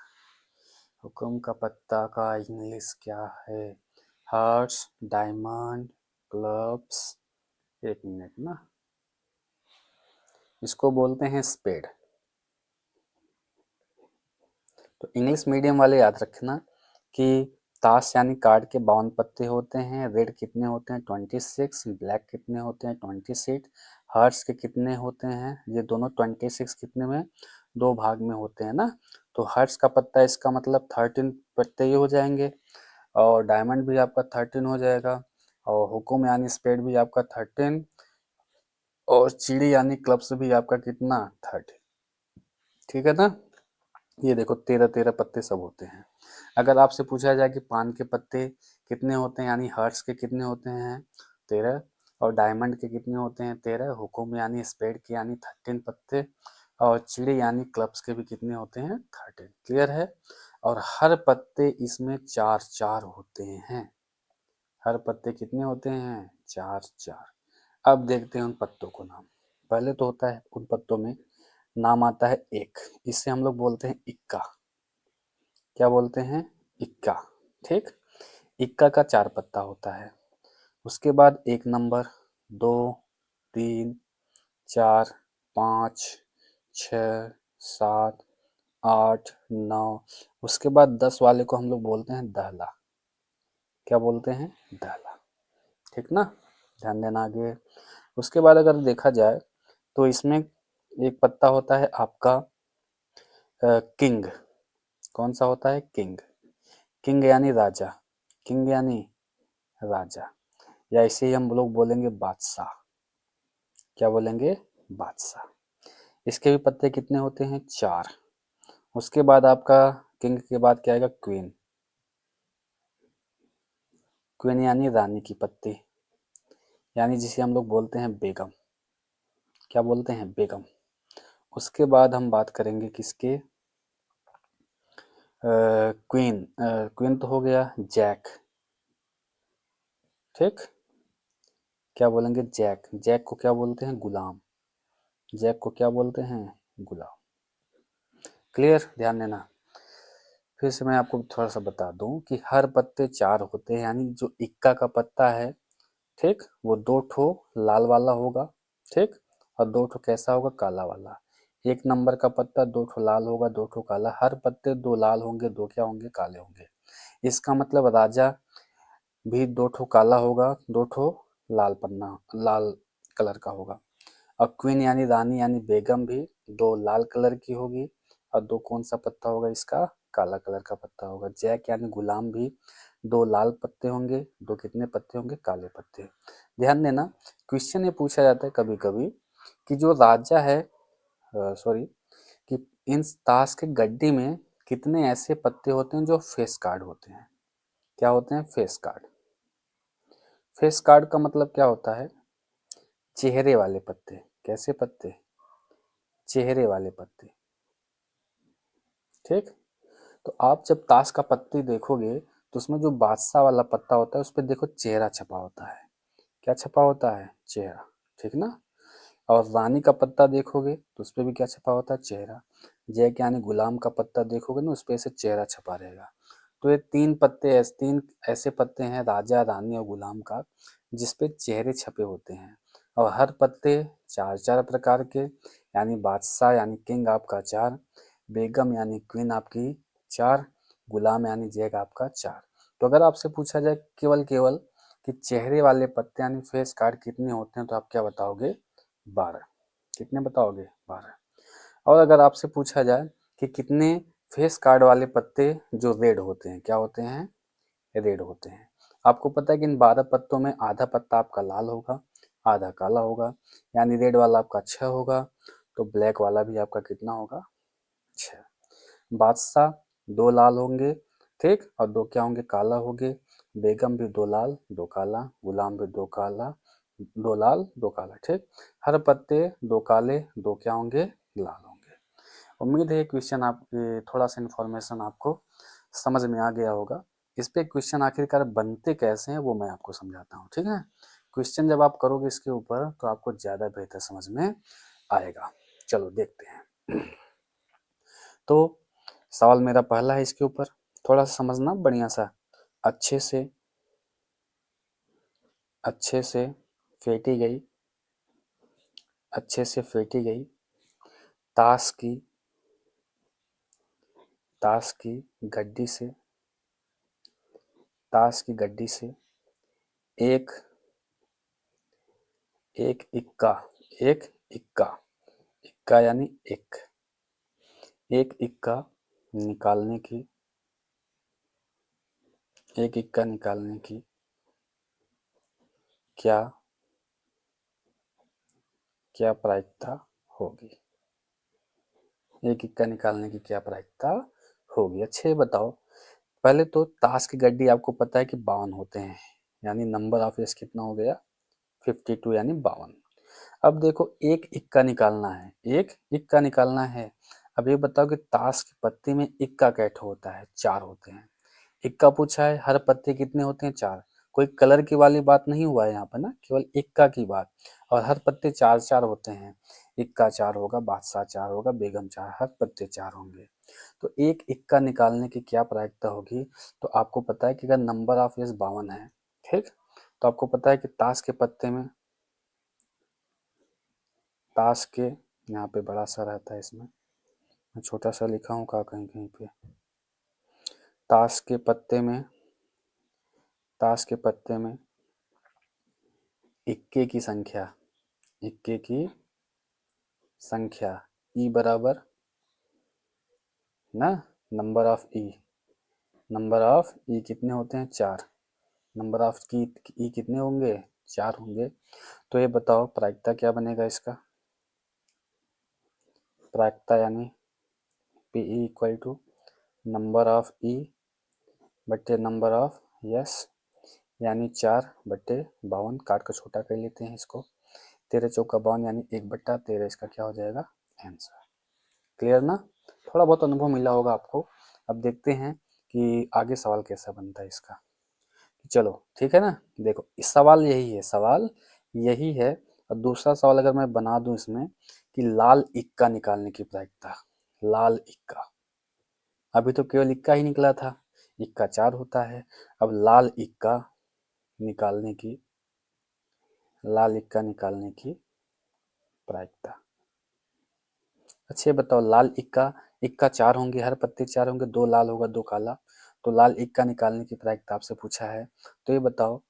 हुकुम का पत्ता का इंग्लिश क्या है, हार्ट्स, डायमंड, क्लब्स, एक मिनट ना, इसको बोलते हैं स्पेड। तो इंग्लिश मीडियम वाले याद रखना, कि ताश यानी कार्ड के 52 पत्ते होते हैं, रेड कितने होते हैं 26, ब्लैक कितने होते हैं 26, हार्ट्स के कितने होते हैं, ये दोनों 26 कितने में, दो भाग में होते हैं ना। तो हार्ट्स का पत्ता इसका मतलब 13 पत्ते ही हो जाएंगे, और डायमंड भी आपका 13 हो जाएगा, और हुकुम यानी स्पेड भी आपका 13, और चिड़ी यानी क्लब्स भी आपका कितना 13। ठीक है ना। ये देखो 13-13 पत्ते सब होते हैं। अगर आपसे पूछा जाए कि पान के पत्ते कितने होते हैं यानी हर्ट्स के कितने होते हैं 13, और डायमंड के कितने होते हैं 13, हुकुम यानी स्पेड के यानी 13 पत्ते, और चिड़ी यानी क्लब्स के भी कितने होते हैं 13। क्लियर है। और हर पत्ते इसमें 4-4 होते हैं। हर पत्ते कितने होते हैं 4-4। अब देखते हैं उन पत्तों को नाम। पहले तो होता है उन पत्तों में नाम आता है एक, इससे हम लोग बोलते हैं इक्का। क्या बोलते हैं इक्का। ठीक। इक्का का 4 पत्ता होता है। उसके बाद 1 नंबर, 2, 3, 4, 5, 6, 7, 8, 9, उसके बाद 10 वाले को हम लोग बोलते हैं दहला। क्या बोलते हैं दहला। ठीक ना। ध्यान देना आगे। उसके बाद अगर देखा जाए तो इसमें एक पत्ता होता है आपका किंग। कौन सा होता है किंग। किंग यानी राजा। किंग यानी राजा, या इसे ही हम लोग बोलेंगे बादशाह। क्या बोलेंगे बादशाह। इसके भी पत्ते कितने होते हैं 4। उसके बाद आपका किंग के बाद क्या आएगा क्वीन। क्वीन यानी रानी की पत्ती, यानी जिसे हम लोग बोलते हैं बेगम। क्या बोलते हैं बेगम। उसके बाद हम बात करेंगे किसके क्वीन। क्वीन तो हो गया जैक। ठीक। क्या बोलेंगे जैक। जैक को क्या बोलते हैं गुलाम। जैक को क्या बोलते हैं गुलाम। क्लियर। ध्यान देना। फिर से मैं आपको थोड़ा सा बता दूं कि हर पत्ते 4 होते हैं, यानी जो इक्का का पत्ता है ठीक, वो 2 ठो लाल वाला होगा। ठीक। और 2 ठो कैसा होगा काला वाला। 1 नंबर का पत्ता 2 ठो लाल होगा 2 ठो काला। हर पत्ते 2 लाल होंगे 2 क्या होंगे काले होंगे। इसका मतलब राजा भी 2 ठो काला होगा 2 ठो लाल पन्ना लाल कलर का होगा। और क्वीन यानी रानी यानी बेगम भी 2 लाल कलर की होगी, और 2 कौन सा पत्ता होगा इसका काला कलर का पत्ता होगा। जैक यानी गुलाम भी 2 लाल पत्ते होंगे 2 कितने पत्ते होंगे काले पत्ते। ध्यान देना। क्वेश्चन ये पूछा जाता है कभी कभी कि जो राजा है सॉरी कि इन ताश के गड्डी में कितने ऐसे पत्ते होते हैं जो फेस कार्ड होते हैं। क्या होते हैं फेस कार्ड। फेस कार्ड का मतलब क्या होता है चेहरे वाले पत्ते। कैसे पत्ते चेहरे वाले पत्ते। ठीक। तो आप जब ताश का पत्ती देखोगे तो उसमें जो बादशाह वाला पत्ता होता है उस पर देखो चेहरा छपा होता है। क्या छपा होता है चेहरा। ठीक ना। और रानी का पत्ता देखोगे तो उस पर भी क्या छपा होता है चेहरा। जैक यानी गुलाम का पत्ता देखोगे ना उस पर ऐसे चेहरा छपा रहेगा। तो ये 3 ऐसे पत्ते हैं राजा रानी और गुलाम का जिसपे चेहरे छपे होते हैं। और हर पत्ते 4-4 प्रकार के, यानी बादशाह यानी किंग आपका 4, बेगम यानी क्वीन आपकी 4, गुलाम यानी जैक आपका 4। तो अगर आपसे पूछा जाए केवल केवल कि चेहरे वाले पत्ते यानी फेस कार्ड कितने होते हैं तो आप क्या बताओगे 12। कितने बताओगे 12। और अगर आपसे पूछा जाए कि कितने फेस कार्ड वाले पत्ते जो रेड होते हैं क्या होते हैं रेड होते हैं। आपको पता है कि इन 12 पत्तों में आधा पत्ता आपका लाल होगा आधा काला होगा, यानी रेड वाला आपका 6 होगा, तो ब्लैक वाला भी आपका कितना होगा 6। बादशाह 2 लाल होंगे ठीक, और 2 क्या होंगे काला होंगे। बेगम भी 2 लाल 2 काला, गुलाम भी 2 काला 2 लाल 2 काला। ठीक। हर पत्ते 2 काले 2 क्या होंगे लाल होंगे। उम्मीद है क्वेश्चन आप थोड़ा सा इन्फॉर्मेशन आपको समझ में आ गया होगा। इस पे क्वेश्चन आखिरकार बनते कैसे हैं वो मैं आपको समझाता हूँ। ठीक है। क्वेश्चन जब आप करोगे इसके ऊपर तो आपको ज़्यादा बेहतर समझ में आएगा। चलो देखते हैं। तो सवाल मेरा पहला है इसके ऊपर थोड़ा सा समझना बढ़िया सा। अच्छे से अच्छे से फेंटी गई अच्छे से फेंटी गई ताश की गड्डी से ताश की गड्डी से एक एक इक्का एक इक्का इक्का यानी एक इक्का निकालने की एक इक्का निकालने की क्या क्या प्रायिकता होगी। एक इक्का निकालने की क्या प्रायिकता होगी। अच्छा ये बताओ, पहले तो ताश की गड्डी आपको पता है कि 52 होते हैं, यानी नंबर ऑफ एस कितना हो गया 52 यानी 52। अब देखो एक इक्का निकालना है, एक इक्का निकालना है। अब ये बताओ कि ताश के पत्ते में इक्का कैठो होता है, 4 होते हैं। इक्का पूछा है, हर पत्ते कितने होते हैं 4। कोई कलर की वाली बात नहीं हुआ है यहाँ पर ना, केवल इक्का की बात। और हर पत्ते 4-4 होते हैं। इक्का 4 होगा, बादशाह 4 होगा, बेगम 4, हर पत्ते 4 होंगे। तो एक इक्का निकालने की क्या प्रायिकता होगी। तो आपको पता है कि अगर नंबर ऑफ एस 52 है, ठीक, तो आपको पता है कि ताश के पत्ते में, ताश के यहाँ पे बड़ा सा रहता है, इसमें मैं छोटा सा लिखा हूँ का कहीं कहीं पे। ताश के पत्ते में, ताश के पत्ते में इक्के की संख्या, इक्के की संख्या ई बराबर ना number of E, number of E कितने होते हैं 4, नंबर ऑफ की ई कितने होंगे 4 होंगे। तो ये बताओ प्रायिकता क्या बनेगा इसका। प्रायिकता यानी P E equal to number of E बट्टे नंबर ऑफ यस, यानी 4/52। काट कर छोटा कर लेते हैं इसको। 13 चौका 52 यानी 1/13, इसका क्या हो जाएगा आंसर। क्लियर ना। थोड़ा बहुत अनुभव मिला होगा आपको। अब देखते हैं कि आगे सवाल कैसा बनता है इसका। चलो ठीक है ना। देखो इस सवाल यही है, सवाल यही है। और दूसरा सवाल अगर मैं बना दूं इसमें कि लाल इक्का निकालने की प्रायिकता, लाल इक्का, अभी तो केवल इक्का ही निकला था, इक्का 4 होता है। अब लाल इक्का निकालने की, लाल इक्का निकालने की प्रायिकता। अच्छा ये बताओ लाल इक्का, इक्का 4 होंगे, हर पत्ते 4 होंगे, 2 लाल होगा 2 काला। तो लाल इक्का निकालने की प्रायिकता आपसे पूछा है। तो ये बताओ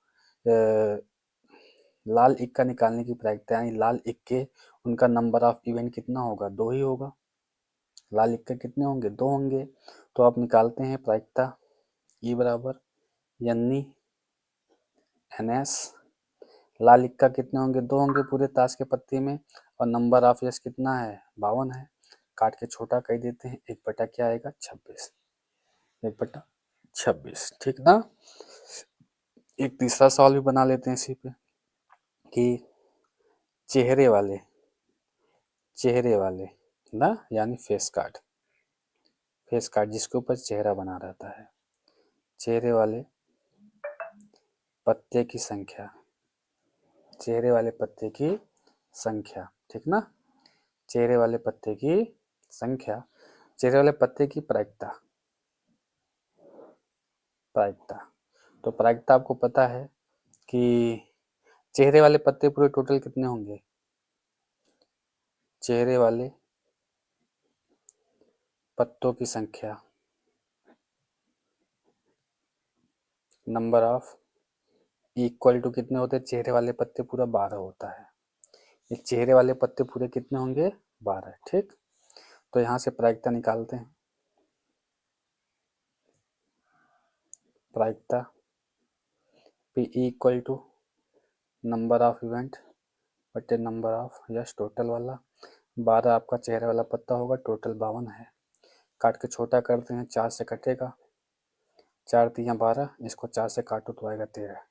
लाल इक्का निकालने की प्रायिकता यानी लाल इक्के, उनका नंबर ऑफ इवेंट कितना होगा 2 ही होगा। लाल इक्के कितने होंगे 2 होंगे। तो आप निकालते हैं प्रायिकता ई बराबर यानी एन एस। लाल इक्का कितने होंगे 2 होंगे पूरे ताश के पत्ते में, और नंबर ऑफ यस कितना है 52 है। काट के छोटा कर देते हैं, 1 बटा क्या आएगा 26, 1/26, ठीक ना। एक तीसरा सवाल भी बना लेते हैं इसी पे कि चेहरे वाले, चेहरे वाले ना यानी फेस कार्ड, फेस कार्ड जिसके ऊपर चेहरा बना रहता है, चेहरे वाले पत्ते की संख्या, चेहरे वाले पत्ते की संख्या, ठीक ना। चेहरे वाले पत्ते की संख्या, चेहरे वाले पत्ते की प्रायिकता, प्रायिकता। तो प्रायिकता आपको पता है कि चेहरे वाले पत्ते पूरे टोटल कितने होंगे, चेहरे वाले पत्तों की संख्या नंबर ऑफ इक्वल टू कितने होते हैं, चेहरे वाले पत्ते पूरा 12 होता है। ये चेहरे वाले पत्ते पूरे कितने होंगे 12, ठीक। तो यहाँ से प्रायिकता निकालते हैं। प्रायिकता P equal to number of event बटे नंबर ऑफ यस टोटल वाला। 12 आपका चेहरे वाला पत्ता होगा, टोटल 52 है। काट के छोटा करते हैं, 4 से कटेगा, 4 तियाँ 12, इसको 4 से काटो तो आएगा 13,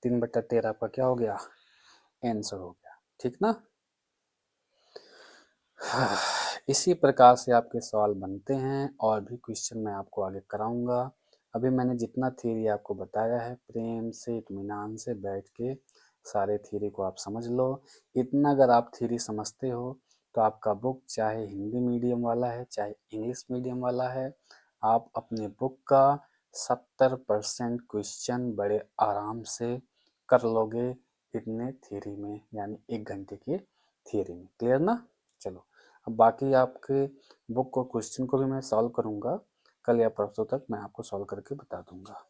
3/13 आपका क्या हो गया आंसर हो गया, ठीक ना। इसी प्रकार से आपके सवाल बनते हैं और भी क्वेश्चन मैं आपको आगे कराऊंगा। अभी मैंने जितना थ्योरी आपको बताया है, प्रेम से इत्मीनान से बैठ के सारे थ्योरी को आप समझ लो। इतना अगर आप थ्योरी समझते हो तो आपका बुक चाहे हिंदी मीडियम वाला है चाहे इंग्लिश मीडियम वाला है, आप अपने बुक का 70% क्वेश्चन बड़े आराम से कर लोगे इतने थ्योरी में, यानी 1 घंटे की थ्योरी में। क्लियर ना। चलो अब बाकी आपके बुक को क्वेश्चन को भी मैं सॉल्व करूंगा, कल या परसों तक मैं आपको सॉल्व करके बता दूंगा।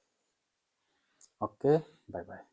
Okay, bye bye.